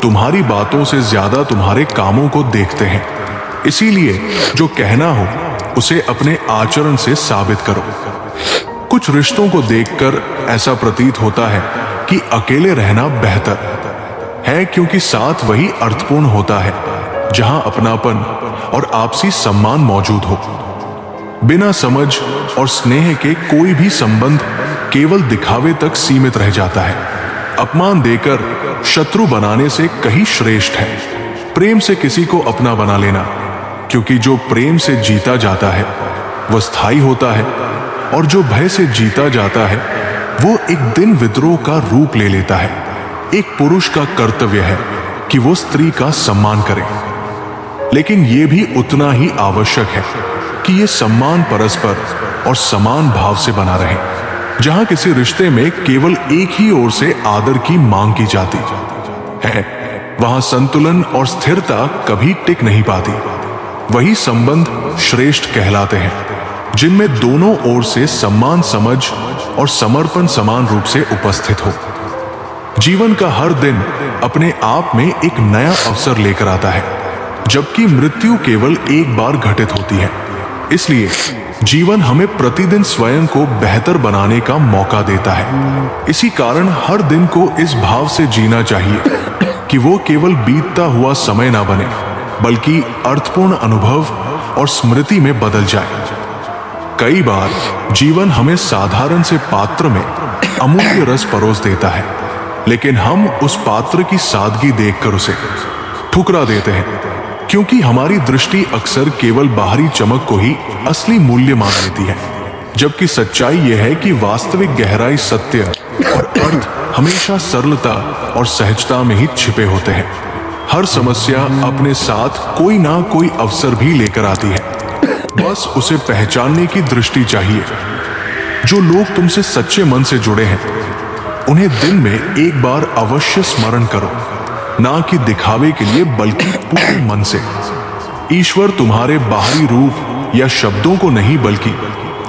तुम्हारी बातों से ज्यादा तुम्हारे कामों को देखते हैं। इसीलिए जो कहना हो उसे अपने आचरण से साबित करो। कुछ रिश्तों को देखकर ऐसा प्रतीत होता है कि अकेले रहना बेहतर है, क्योंकि साथ वही अर्थपूर्ण होता है जहां अपनापन और आपसी सम्मान मौजूद हो। बिना समझ और स्नेह के कोई भी संबंध केवल दिखावे तक सीमित रह जाता है। अपमान देकर शत्रु बनाने से कहीं श्रेष्ठ है प्रेम से किसी को अपना बना लेना, क्योंकि जो प्रेम से जीता जाता है वह स्थायी होता है, और जो भय से जीता जाता है वो एक दिन विद्रोह का रूप ले लेता है। एक पुरुष का कर्तव्य है कि वो स्त्री का सम्मान करे, लेकिन ये भी उतना ही आवश्यक है कि ये सम्मान परस्पर और समान भाव से बना रहे। जहां किसी रिश्ते में केवल एक ही ओर से आदर की मांग की जाती है, वहां संतुलन और स्थिरता कभी टिक नहीं पाती। वही संबंध श्रेष्ठ कहलाते हैं जिनमें दोनों ओर से सम्मान, समझ और समर्पण समान रूप से उपस्थित हो। जीवन का हर दिन अपने आप में एक नया अवसर लेकर आता है, जबकि मृत्यु केवल एक बार घटित होती है। इसलिए जीवन हमें प्रतिदिन स्वयं को बेहतर बनाने का मौका देता है। इसी कारण हर दिन को इस भाव से जीना चाहिए कि वो केवल बीतता हुआ समय ना बने, बल्कि अर्थपूर्ण अनुभव और स्मृति में बदल जाए। कई बार जीवन हमें साधारण से पात्र में अमूल्य रस परोस देता है, लेकिन हम उस पात्र की सादगी देखकर उसे ठुकरा देते हैं, क्योंकि हमारी दृष्टि अक्सर केवल बाहरी चमक को ही असली मूल्य मान लेती है। जबकि सच्चाई यह है कि वास्तविक गहराई, सत्य और अर्थ हमेशा सरलता और सहजता में ही छिपे होते हैं। हर समस्या अपने साथ कोई ना कोई अवसर भी लेकर आती है, बस उसे पहचानने की दृष्टि चाहिए। जो लोग तुमसे सच्चे मन से जुड़े हैं उन्हें दिन में एक बार अवश्य स्मरण करो, ना कि दिखावे के लिए बल्कि पूरे मन से। ईश्वर तुम्हारे बाहरी रूप या शब्दों को नहीं, बल्कि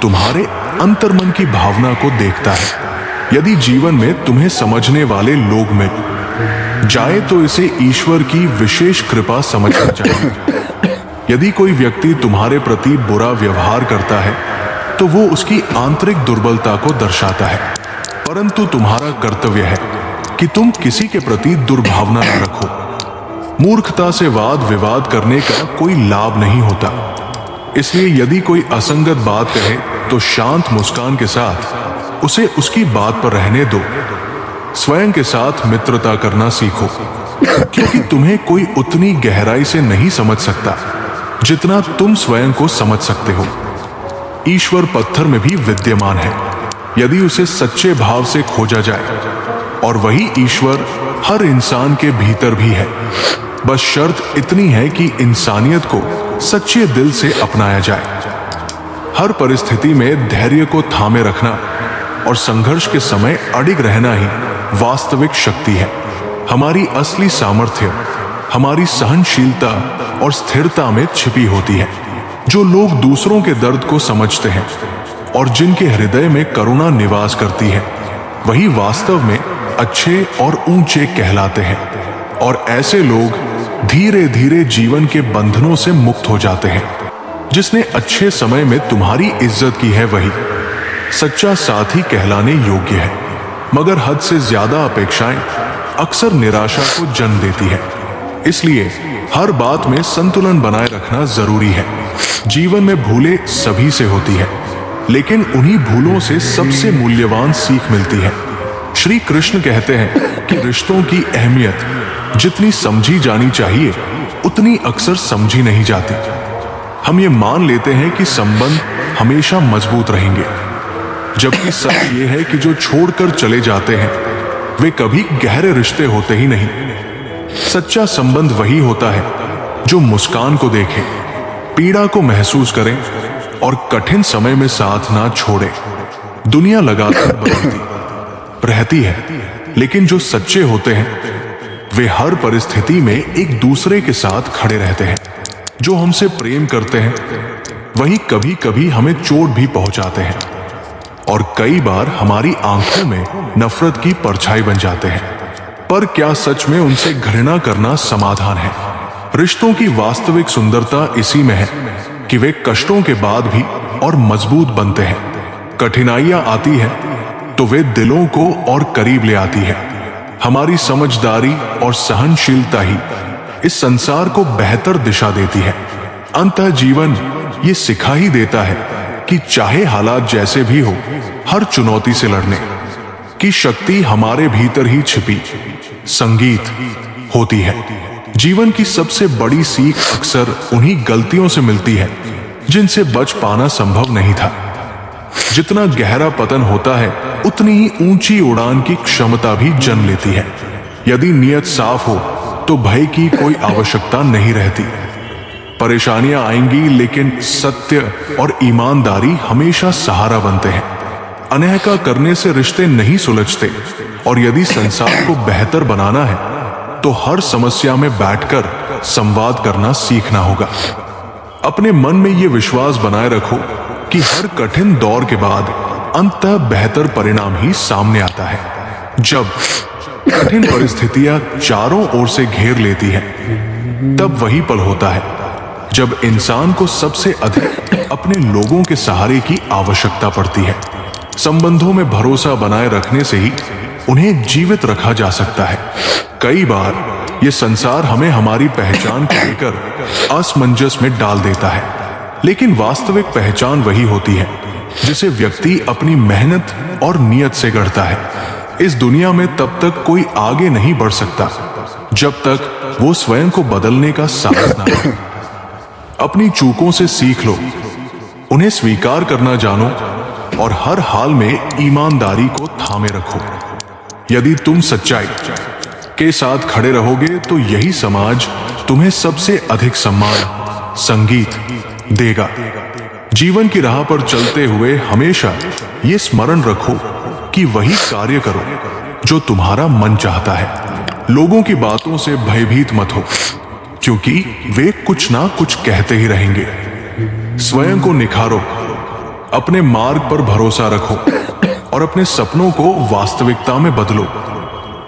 तुम्हारे अंतर्मन की भावना को देखता है। यदि जीवन में तुम्हें समझने वाले लोग मिल जाए तो इसे ईश्वर की विशेष कृपा समझना चाहिए। यदि कोई व्यक्ति तुम्हारे प्रति बुरा व्यवहार करता है तो वो उसकी आंतरिक दुर्बलता को दर्शाता है, परंतु तुम्हारा कर्तव्य है कि तुम किसी के प्रति दुर्भावना न रखो। मूर्खता से वाद विवाद करने का कोई लाभ नहीं होता। इसलिए यदि कोई असंगत बात कहे तो शांत मुस्कान के साथ उसे उसकी बात पर रहने दो। स्वयं के साथ मित्रता करना सीखो, क्योंकि तुम्हें कोई उतनी गहराई से नहीं समझ सकता जितना तुम स्वयं को समझ सकते हो। ईश्वर पत्थर में भी विद्यमान है यदि उसे सच्चे भाव से खोजा जाए, और वही ईश्वर हर इंसान के भीतर भी है। बस शर्त इतनी है कि इंसानियत को सच्चे दिल से अपनाया जाए। हर परिस्थिति में धैर्य को थामे रखना और संघर्ष के समय अडिग रहना ही वास्तविक शक्ति है। हमारी असली सामर्थ्य हमारी सहनशीलता और स्थिरता में छिपी होती है। जो लोग दूसरों के दर्द को समझते हैं और जिनके हृदय में करुणा निवास करती है, वही वास्तव में अच्छे और ऊंचे कहलाते हैं। और ऐसे लोग धीरे धीरे जीवन के बंधनों से मुक्त हो जाते हैं। जिसने अच्छे समय में तुम्हारी इज्जत की है वही सच्चा साथी कहलाने योग्य है। मगर हद से ज्यादा अपेक्षाएं अक्सर निराशा को जन्म देती है। इसलिए हर बात में संतुलन बनाए रखना जरूरी है। जीवन में भूलें सभी से होती है, लेकिन उन्हीं भूलों से सबसे मूल्यवान सीख मिलती है। श्री कृष्ण कहते हैं कि रिश्तों की अहमियत जितनी समझी जानी चाहिए उतनी अक्सर समझी नहीं जाती। हम ये मान लेते हैं कि संबंध हमेशा मजबूत रहेंगे, जबकि सच ये है कि जो छोड़कर चले जाते हैं वे कभी गहरे रिश्ते होते ही नहीं। सच्चा संबंध वही होता है जो मुस्कान को देखे, पीड़ा को महसूस करे और कठिन समय में साथ ना छोड़े। दुनिया लगातार बदलती रहती है, लेकिन जो सच्चे होते हैं वे हर परिस्थिति में एक दूसरे के साथ खड़े रहते हैं। जो हमसे प्रेम करते हैं वही कभी कभी हमें चोट भी पहुंचाते हैं और कई बार हमारी आंखों में नफरत की परछाई बन जाते हैं। पर क्या सच में उनसे घृणा करना समाधान है? रिश्तों की वास्तविक सुंदरता इसी में है कि वे कष्टों के बाद भी और मजबूत बनते हैं। कठिनाइयां आती है तो वे दिलों को और करीब ले आती है। हमारी समझदारी और सहनशीलता ही इस संसार को बेहतर दिशा देती है। अंततः जीवन ये सिखा ही देता है कि चाहे हालात जैसे भी हो, हर चुनौती से लड़ने की शक्ति हमारे भीतर ही छिपी संगीत होती है। जीवन की सबसे बड़ी सीख अक्सर उन्हीं गलतियों से मिलती है जिनसे बच पाना संभव नहीं था। जितना गहरा पतन होता है उतनी ही ऊंची उड़ान की क्षमता भी जन्म लेती है। यदि नियत साफ हो तो भय की कोई आवश्यकता नहीं रहती। परेशानियां आएंगी, लेकिन सत्य और ईमानदारी हमेशा सहारा बनते हैं। अनहका करने से रिश्ते नहीं सुलझते और यदि संसार को बेहतर बनाना है तो हर समस्या में बैठकर संवाद करना सीखना होगा। अपने मन में यह विश्वास बनाए रखो कि हर कठिन दौर के बाद अंततः बेहतर परिणाम ही सामने आता है। जब कठिन परिस्थितियां चारों ओर से घेर लेती है, तब वही पल होता है जब इंसान को सबसे अधिक अपने लोगों के सहारे की आवश्यकता पड़ती है। संबंधों में भरोसा बनाए रखने से ही उन्हें जीवित रखा जा सकता है। कई बार ये संसार हमें हमारी पहचान को लेकर असमंजस में डाल देता है, लेकिन वास्तविक पहचान वही होती है जिसे व्यक्ति अपनी मेहनत और नियत से गढ़ता है। इस दुनिया में तब तक कोई आगे नहीं बढ़ सकता जब तक वो स्वयं को बदलने का साहस ना करे। अपनी चूकों से सीख लो, उन्हें स्वीकार करना जानो और हर हाल में ईमानदारी को थामे रखो। यदि तुम सच्चाई के साथ खड़े रहोगे तो यही समाज तुम्हें सबसे अधिक सम्मान, संगीत देगा। जीवन की राह पर चलते हुए हमेशा ये स्मरण रखो कि वही कार्य करो जो तुम्हारा मन चाहता है। लोगों की बातों से भयभीत मत हो, क्योंकि वे कुछ ना कुछ कहते ही रहेंगे। स्वयं को निखारो, अपने मार्ग पर भरोसा रखो और अपने सपनों को वास्तविकता में बदलो।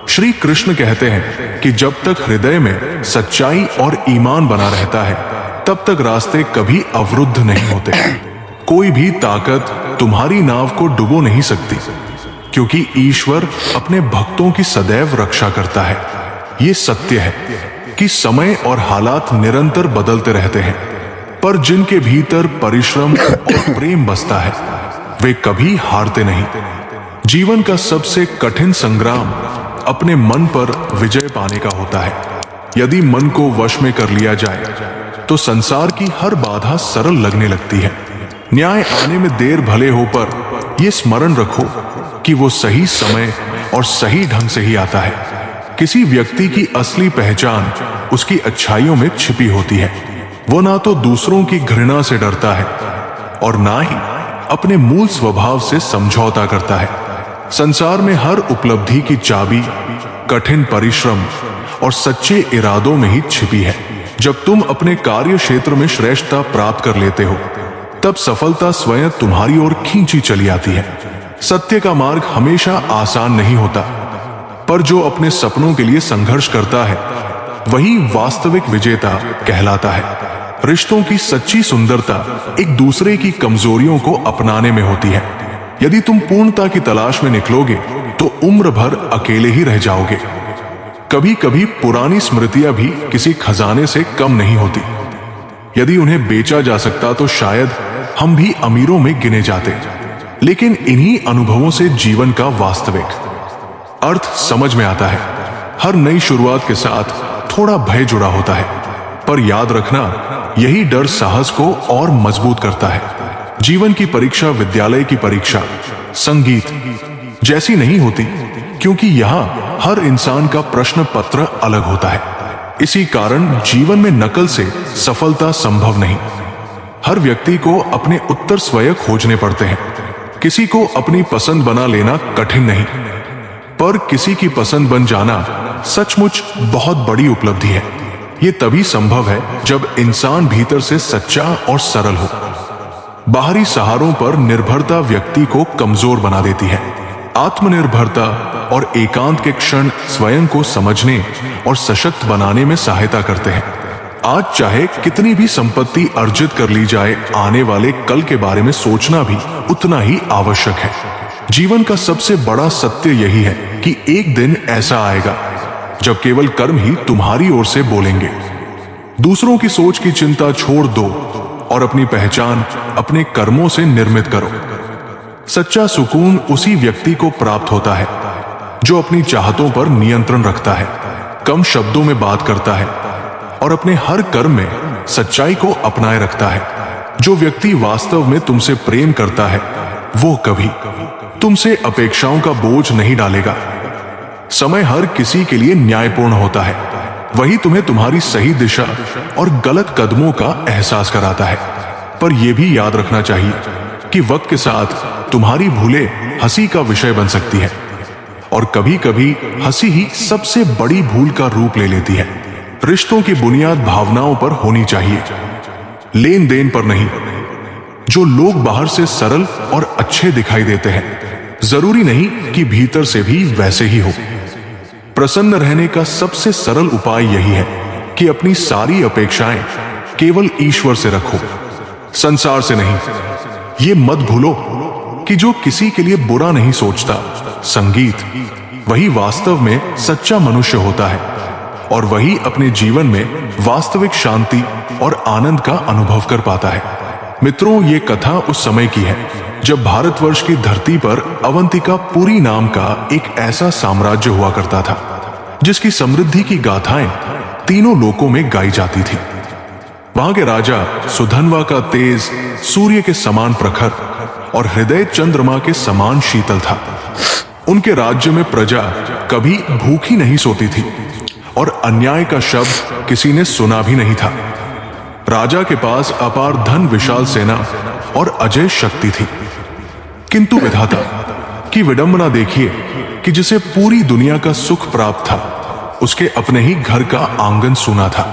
श्री कृष्ण कहते हैं कि जब तक हृदय में सच्चाई और ईमान बना रहता है, तब तक रास्ते कभी अवरुद्ध नहीं होते। कोई भी ताकत तुम्हारी नाव को डुबो नहीं सकती, क्योंकि ईश्वर अपने भक्तों की सदैव रक्षा करता है। ये सत्य है कि समय और हालात निरंतर बदलते रहते हैं, पर जिनके भीतर परिश्रम और प्रेम बसता है वे कभी हारते नहीं। जीवन का सबसे कठिन संग्राम अपने मन पर विजय पाने का होता है। यदि मन को वश में कर लिया जाए तो संसार की हर बाधा सरल लगने लगती है। न्याय आने में देर भले हो, पर यह स्मरण रखो कि वो सही समय और सही ढंग से ही आता है। किसी व्यक्ति की असली पहचान उसकी अच्छाइयों में छिपी होती है। वो ना तो दूसरों की घृणा से डरता है और ना ही अपने मूल स्वभाव से समझौता करता है। संसार में हर उपलब्धि की चाबी कठिन परिश्रम और सच्चे इरादों में ही छिपी है। जब तुम अपने कार्य क्षेत्र में श्रेष्ठता प्राप्त कर लेते हो, तब सफलता स्वयं तुम्हारी ओर खींची चली आती है। सत्य का मार्ग हमेशा आसान नहीं होता, पर जो अपने सपनों के लिए संघर्ष करता है वही वास्तविक विजेता कहलाता है। रिश्तों की सच्ची सुंदरता एक दूसरे की कमजोरियों को अपनाने में होती है। यदि तुम पूर्णता की तलाश में निकलोगे तो उम्र भर अकेले ही रह जाओगे। कभी कभी पुरानी स्मृतियां भी किसी खजाने से कम नहीं होती। यदि उन्हें बेचा जा सकता तो शायद हम भी अमीरों में गिने जाते। लेकिन इन्हीं अनुभवों से जीवन का वास्तविक अर्थ समझ में आता है। हर नई शुरुआत के साथ थोड़ा भय जुड़ा होता है, पर याद रखना, यही डर साहस को और मजबूत करता है। जीवन की परीक्षा विद्यालय की परीक्षा, संगीत जैसी नहीं होती। क्योंकि यहाँ हर इंसान का प्रश्न पत्र अलग होता है। इसी कारण जीवन में नकल से सफलता संभव नहीं। हर व्यक्ति को अपने उत्तर स्वयं खोजने पड़ते हैं। किसी को अपनी पसंद बना लेना कठिन नहीं, पर किसी की पसंद बन जाना सचमुच बहुत बड़ी उपलब्धि है। ये तभी संभव है जब इंसान भीतर से सच्चा और सरल हो। बाहरी सहारों पर निर्भरता व्यक्ति को कमजोर बना देती है। आत्मनिर्भरता और एकांत के क्षण स्वयं को समझने और सशक्त बनाने में सहायता करते हैं। आज चाहे कितनी भी संपत्ति अर्जित कर ली जाए, आने वाले कल के बारे में सोचना भी उतना ही आवश्यक है। जीवन का सबसे बड़ा सत्य यही है कि एक दिन ऐसा आएगा जब केवल कर्म ही तुम्हारी ओर से बोलेंगे। दूसरों की सोच की चिंता छोड़ दो और अपनी पहचान अपने कर्मों से निर्मित करो। सच्चा सुकून उसी व्यक्ति को प्राप्त होता है जो अपनी चाहतों पर नियंत्रण रखता है, कम शब्दों में बात करता है और अपने हर कर्म में सच्चाई को अपनाए रखता है। जो व्यक्ति वास्तव में तुमसे प्रेम करता है वो कभी तुमसे अपेक्षाओं का बोझ नहीं डालेगा। समय हर किसी के लिए न्यायपूर्ण होता है, वही तुम्हें तुम्हारी सही दिशा और गलत कदमों का एहसास कराता है। पर यह भी याद रखना चाहिए कि वक्त के साथ तुम्हारी भूलें हंसी का विषय बन सकती है और कभी कभी हंसी ही सबसे बड़ी भूल का रूप ले लेती है। रिश्तों की बुनियाद भावनाओं पर होनी चाहिए, लेन देन पर नहीं। जो लोग बाहर से सरल और अच्छे दिखाई देते हैं, जरूरी नहीं कि भीतर से भी वैसे ही हो। प्रसन्न रहने का सबसे सरल उपाय यही है कि अपनी सारी अपेक्षाएं केवल ईश्वर से रखो, संसार से नहीं। ये मत भूलो कि जो किसी के लिए बुरा नहीं सोचता, संगीत, वही वास्तव में सच्चा मनुष्य होता है और वही अपने जीवन में वास्तविक शांति और आनंद का अनुभव कर पाता है। मित्रों, ये कथा उस समय की है जब भारतवर्ष की धरती पर अवंतिका पुरी नाम का एक ऐसा साम्राज्य हुआ करता था जिसकी समृद्धि की गाथाएं तीनों लोकों में गाई जाती थी। वहां के राजा सुधन्वा का तेज सूर्य के समान प्रखर और हृदय चंद्रमा के समान शीतल था। उनके राज्य में प्रजा कभी भूखी नहीं सोती थी और अन्याय का शब्द किसी ने सुना भी नहीं था। राजा के पास अपार धन, विशाल सेना और अजय शक्ति थी। किंतु विधाता की विडंबना देखिए कि जिसे पूरी दुनिया का सुख प्राप्त था, उसके अपने ही घर का आंगन सूना था।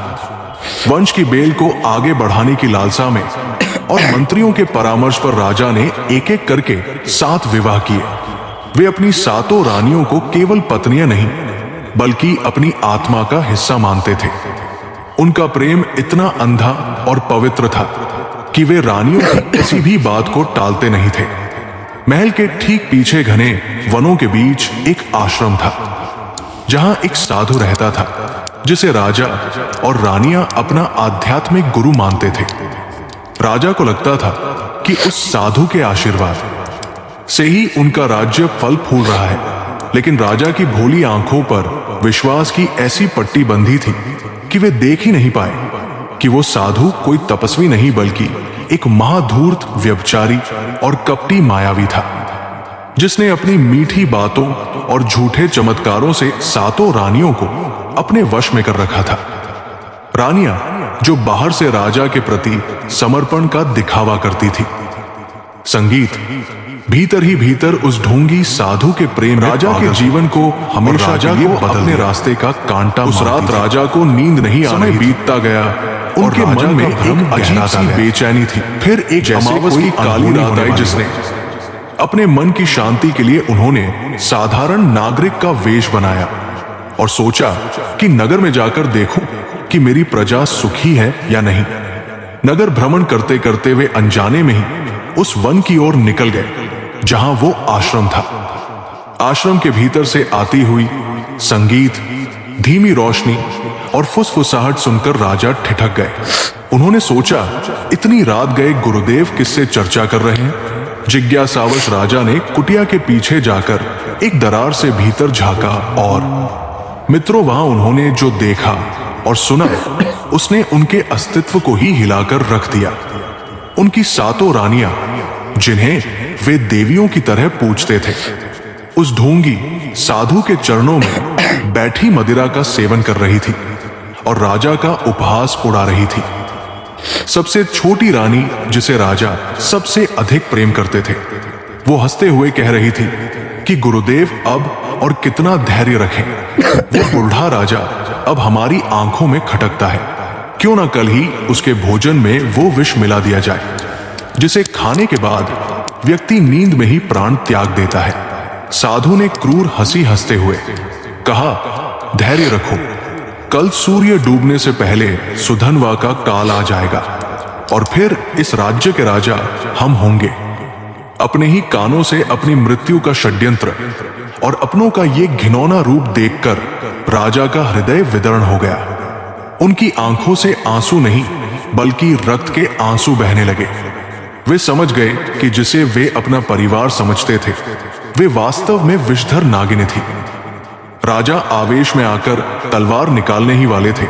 वंश की बेल को आगे बढ़ाने की लालसा में और मंत्रियों के परामर्श पर राजा ने एक एक करके 7 विवाह किए। वे अपनी 7 रानियों को केवल पत्नियां नहीं बल्कि अपनी आत्मा का हिस्सा मानते थे। उनका प्रेम इतना अंधा और पवित्र था कि वे रानियों की किसी भी बात को टालते नहीं थे। महल के ठीक पीछे घने वनों के बीच एक आश्रम था जहां एक साधु रहता था जिसे राजा और रानियां अपना आध्यात्मिक गुरु मानते थे। राजा को लगता था कि उस साधु के आशीर्वाद से ही उनका राज्य फल फूल रहा है, लेकिन राजा की भोली आंखों पर विश्वास की ऐसी पट्टी बंधी थी कि वे देख ही नहीं पाए कि वो साधु कोई तपस्वी नहीं बल्कि एक महाधूर्त, व्यभिचारी और कपटी मायावी था जिसने अपनी मीठी बातों और झूठे चमत्कारों से 7 रानियों को अपने वश में कर रखा था। रानियां जो बाहर से राजा के प्रति समर्पण का दिखावा करती थी, संगीत भीतर ही भीतर उस ढोंगी साधु के प्रेम राजा के जीवन को हमेशा राजा को अपने रास्ते का कांटा। उस रात राजा को नींद नहीं आ रही, बीतता गया। उनके मन में एक अजीब सी बेचैनी थी। फिर एक अमावस की काली रात आई जिसने अपने मन की शांति के लिए उन्होंने साधारण नागरिक का वेश बनाया और सोचा कि नगर में जाकर देखूं कि मेरी प्रजा सुखी है या नहीं। नगर भ्रमण करते करते वे अनजाने में ही उस वन की ओर निकल गए जहां वो आश्रम था। आश्रम के भीतर से आती हुई संगीत, धीमी रोशनी और फुसफुसाहट सुनकर राजा ठिठक गए। उन्होंने सोचा, इतनी रात गए गुरुदेव किससे चर्चा कर रहे हैं। जिज्ञासावश राजा ने कुटिया के पीछे जाकर एक दरार से भीतर झांका और मित्रों, वहां उन्होंने जो देखा और सुना उसने उनके अस्तित्व को ही हिलाकर रख दिया। उनकी 7 रानियां जिन्हें वे देवियों की तरह पूजते थे, उस ढोंगी साधु के चरणों में बैठी मदिरा का सेवन कर रही थी और राजा का उपहास उड़ा रही थी। सबसे छोटी रानी, जिसे राजा सबसे अधिक प्रेम करते थे, वो हंसते हुए कह रही थी कि गुरुदेव अब और कितना धैर्य रखें। वो बूढ़ा राजा अब हमारी आंखों में खटकता है, क्यों ना कल ही उसके भोजन में वो विष मिला दिया जाए जिसे खाने के बाद व्यक्ति नींद में ही प्राण त्याग देता है। साधु ने क्रूर हंसी हंसते हुए कहा, धैर्य रखो, कल सूर्य डूबने से पहले सुधनवा का काल आ जाएगा और फिर इस राज्य के राजा हम होंगे। अपने ही कानों से अपनी मृत्यु का षड्यंत्र और अपनों का ये घिनौना रूप देखकर राजा का हृदय विदर्ण हो गया। उनकी आंखों से आंसू नहीं बल्कि रक्त के आंसू बहने लगे। वे समझ गए कि जिसे वे अपना परिवार समझते थे वे वास्तव में विषधर नागिनी थी। राजा आवेश में आकर तलवार निकालने ही वाले थे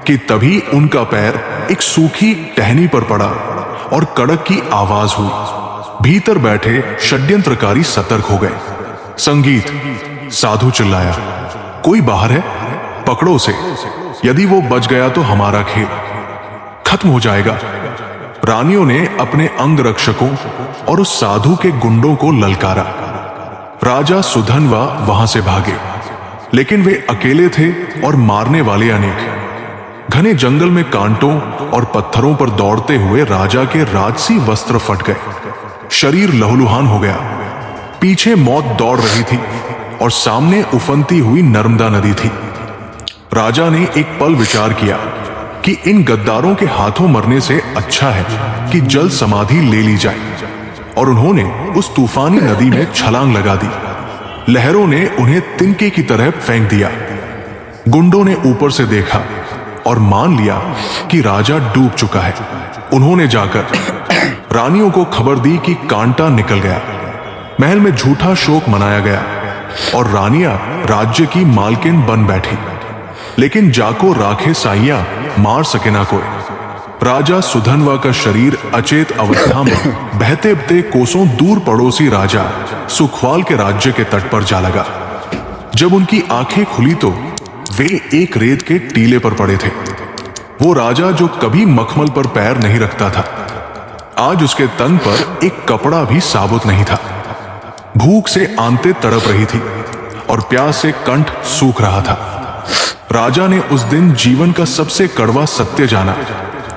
कि तभी उनका पैर एक सूखी टहनी पर पड़ा और कड़क की आवाज हुई। भीतर बैठे षड्यंत्रकारी सतर्क हो गए। संगीत, साधु चिल्लाया, कोई बाहर है? पकड़ो उसे, यदि वो बच गया तो हमारा खेल खत्म हो जाएगा। रानियों ने अपने अंगरक्षकों और उस साधु के गुंडों को ललकारा। राजा सुधनवा वहां से भागे, लेकिन वे अकेले थे और मारने वाले अनेक। घने जंगल में कांटों और पत्थरों पर दौड़ते हुए राजा के राजसी वस्त्र फट गए, शरीर लहूलुहान हो गया। पीछे मौत दौड़ रही थी और सामने उफनती हुई नर्मदा नदी थी। राजा ने एक पल विचार किया कि इन गद्दारों के हाथों मरने से अच्छा है कि जल समाधि ले ली जाए, और उन्होंने उस तूफानी नदी में छलांग लगा दी। लहरों ने उन्हें तिनके की तरह फेंक दिया। गुंडों ने ऊपर से देखा और मान लिया कि राजा डूब चुका है। उन्होंने जाकर रानियों को खबर दी कि कांटा निकल गया। महल में झूठा शोक मनाया गया और रानियां राज्य की मालकिन बन बैठी। लेकिन जाको राखे साइया मार सके ना कोई। राजा सुधनवा का शरीर अचेत अवस्था में बहते बहते कोसों दूर पड़ोसी राजा सुखवाल के राज्य के तट पर जा लगा। जब उनकी आंखें खुली तो वे एक रेत के टीले पर पड़े थे। वो राजा जो कभी मखमल पर पैर नहीं रखता था, आज उसके तन पर एक कपड़ा भी साबुत नहीं था। भूख से आंतें तड़प रही थी और प्यास से कंठ सूख रहा था। राजा ने उस दिन जीवन का सबसे कड़वा सत्य जाना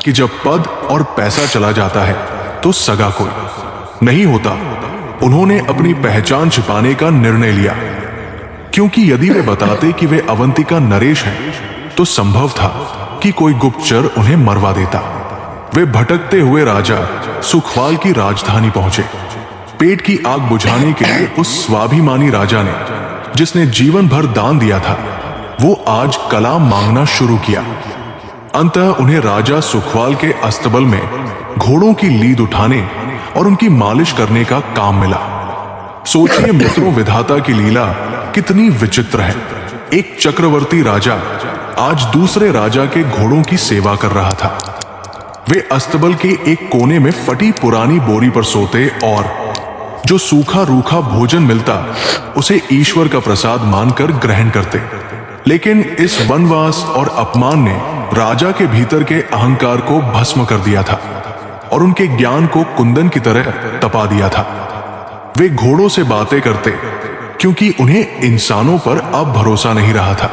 कि जब पद और पैसा चला जाता है तो सगा कोई नहीं होता। उन्होंने अपनी पहचान छिपाने का निर्णय लिया, क्योंकि यदि वे बताते कि वे अवंतिका नरेश हैं तो संभव था कि कोई गुप्तचर उन्हें मरवा देता। वे भटकते हुए राजा सुखवाल की राजधानी पहुंचे। पेट की आग बुझाने के लिए उस स्वाभिमानी राजा ने, जिसने जीवन भर दान दिया था, वो आज कलाम मांगना शुरू किया। अंततः उन्हें राजा सुखवाल के अस्तबल में घोड़ों की लीद उठाने और उनकी मालिश करने का काम मिला। सोचिए मित्रों, विधाता की लीला कितनी विचित्र है। एक चक्रवर्ती राजा आज दूसरे राजा के घोड़ों की सेवा कर रहा था। वे अस्तबल के एक कोने में फटी पुरानी बोरी पर सोते और जो सूखा रूखा भोजन मिलता उसे ईश्वर का प्रसाद मानकर ग्रहण करते। लेकिन इस वनवास और अपमान ने राजा के भीतर के अहंकार को भस्म कर दिया था और उनके ज्ञान को कुंदन की तरह तपा दिया था। वे घोड़ों से बातें करते क्योंकि उन्हें इंसानों पर अब भरोसा नहीं रहा था।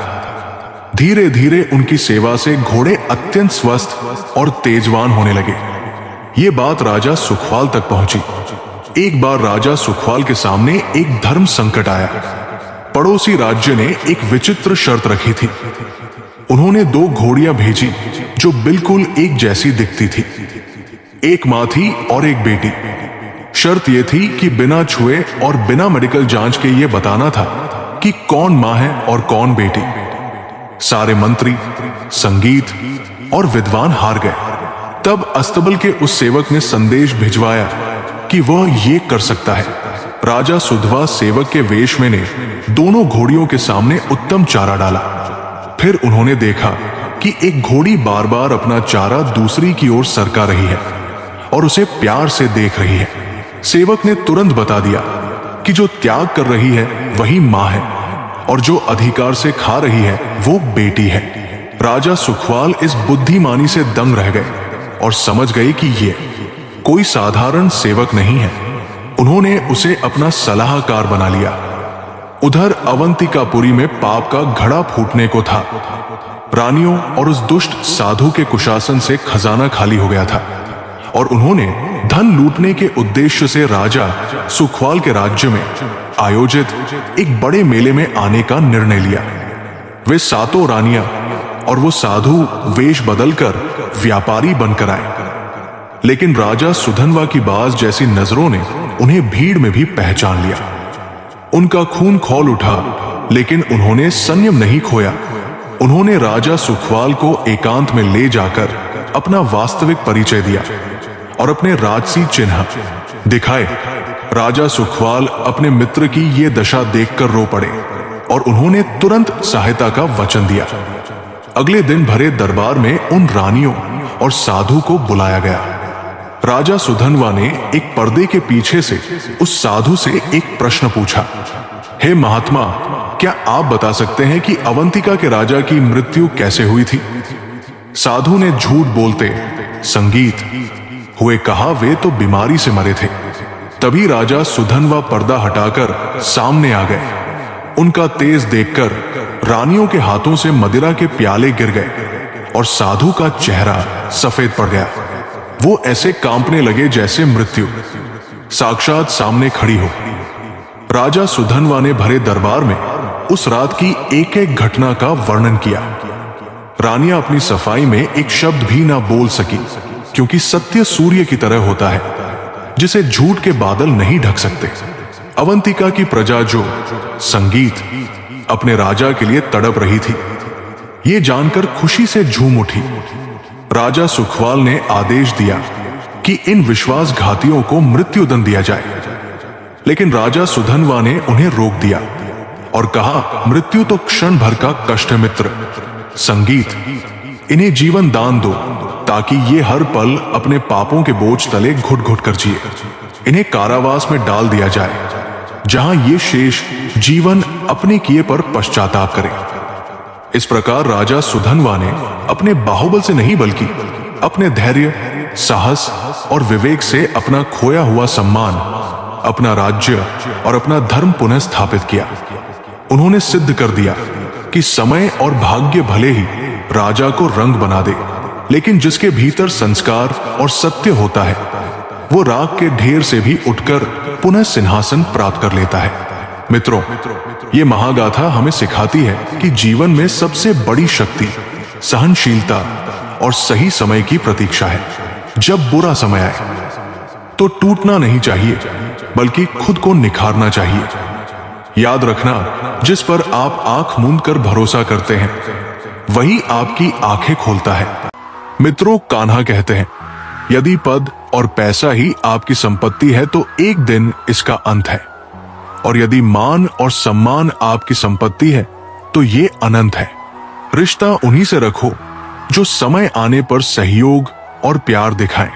धीरे धीरे उनकी सेवा से घोड़े अत्यंत स्वस्थ और तेजवान होने लगे। ये बात राजा सुखवाल तक पहुंची। एक बार राजा सुखवाल के सामने एक धर्म संकट आया। पड़ोसी राज्य ने एक विचित्र शर्त रखी थी। उन्होंने 2 घोड़ियां भेजी जो बिल्कुल एक जैसी दिखती थी। एक मां थी और एक बेटी। शर्त यह थी कि बिना छुए और बिना मेडिकल जांच के यह बताना था कि कौन मां है और कौन बेटी। सारे मंत्री, संगीत और विद्वान हार गए। तब अस्तबल के उस सेवक ने संदेश भिजवाया कि वह ये कर सकता है। राजा सुधवा सेवक के वेश में ने दोनों घोड़ियों के सामने उत्तम चारा डाला। फिर उन्होंने देखा कि एक घोड़ी बार बार अपना चारा दूसरी की ओर सरका रही है और उसे प्यार से देख रही है। सेवक ने तुरंत बता दिया कि जो त्याग कर रही है वही माँ है और जो अधिकार से खा रही है वो बेटी है। राजा सुखवाल इस बुद्धिमानी से दंग रह गए और समझ गए कि ये कोई साधारण सेवक नहीं है। उन्होंने उसे अपना सलाहकार बना लिया। उधर अवंतिकापुरी में पाप का घड़ा फूटने को था। रानियों और उस दुष्ट साधु के कुशासन से खजाना खाली हो गया था और उन्होंने धन लूटने के उद्देश्य से राजा सुखवाल के राज्य में आयोजित एक बड़े मेले में आने का निर्णय लिया। वे सातों रानियां और वो साधु वेश बदलकर व्यापारी बनकर आए, लेकिन राजा सुधनवा की बाज जैसी नजरों ने उन्हें भीड़ में भी पहचान लिया। उनका खून खौल उठा, लेकिन उन्होंने संयम नहीं खोया। उन्होंने राजा सुखवाल को एकांत में ले जाकर अपना वास्तविक परिचय दिया और अपने राजसी चिन्ह दिखाए। राजा सुखवाल अपने मित्र की ये दशा देखकर रो पड़े और उन्होंने तुरंत सहायता का वचन दिया। अगले दिन भरे दरबार में उन रानियों और साधु को बुलाया गया। राजा सुधनवा ने एक पर्दे के पीछे से उस साधु से एक प्रश्न पूछा, हे महात्मा, क्या आप बता सकते हैं कि अवंतिका के राजा की मृत्यु कैसे हुई थी? साधु ने झूठ बोलते संगीत हुए कहा, वे तो बीमारी से मरे थे। तभी राजा सुधनवा पर्दा हटाकर सामने आ गए। उनका तेज देखकर रानियों के हाथों से मदिरा के प्याले गिर गए और साधु का चेहरा सफेद पड़ गया। वो ऐसे कांपने लगे जैसे मृत्यु साक्षात सामने खड़ी हो। राजा सुधनवा ने भरे दरबार में उस रात की एक एक घटना का वर्णन किया। रानियां अपनी सफाई में एक शब्द भी ना बोल सकी, क्योंकि सत्य सूर्य की तरह होता है जिसे झूठ के बादल नहीं ढक सकते। अवंतिका की प्रजा जो संगीत अपने राजा के लिए तड़प रही थी, ये जानकर खुशी से झूम उठी। राजा सुखवाल ने आदेश दिया कि इन विश्वासघातियों को मृत्युदंड दिया जाए, लेकिन राजा सुधनवा ने उन्हें रोक दिया और कहा, मृत्यु तो क्षण भर का कष्ट है मित्र। संगीत, इन्हें जीवन दान दो ताकि ये हर पल अपने पापों के बोझ तले घुट घुट कर जिए। इन्हें कारावास में डाल दिया जाए, जहां ये शेष जीवन अपने किए पर पश्चाताप करें। इस प्रकार राजा सुधनवा ने अपने बाहुबल से नहीं बल्कि अपने धैर्य, साहस और विवेक से अपना खोया हुआ सम्मान, अपना राज्य और अपना धर्म पुनः स्थापित किया। उन्होंने सिद्ध कर दिया कि समय और भाग्य भले ही राजा को रंग बना दे, लेकिन जिसके भीतर संस्कार और सत्य होता है वो राग के ढेर से भी उठकर पुनः सिंहासन प्राप्त कर लेता है। मित्रों, ये महागाथा हमें सिखाती है कि जीवन में सबसे बड़ी शक्ति सहनशीलता और सही समय की प्रतीक्षा है। जब बुरा समय आए तो टूटना नहीं चाहिए, बल्कि खुद को निखारना चाहिए। याद रखना, जिस पर आप आंख मूंद कर भरोसा करते हैं वही आपकी आंखें खोलता है। मित्रों, कान्हा कहते हैं, यदि पद और पैसा ही आपकी संपत्ति है तो एक दिन इसका अंत है, और यदि मान और सम्मान आपकी संपत्ति है तो ये अनंत है। रिश्ता उन्हीं से रखो जो समय आने पर सहयोग और प्यार दिखाएं।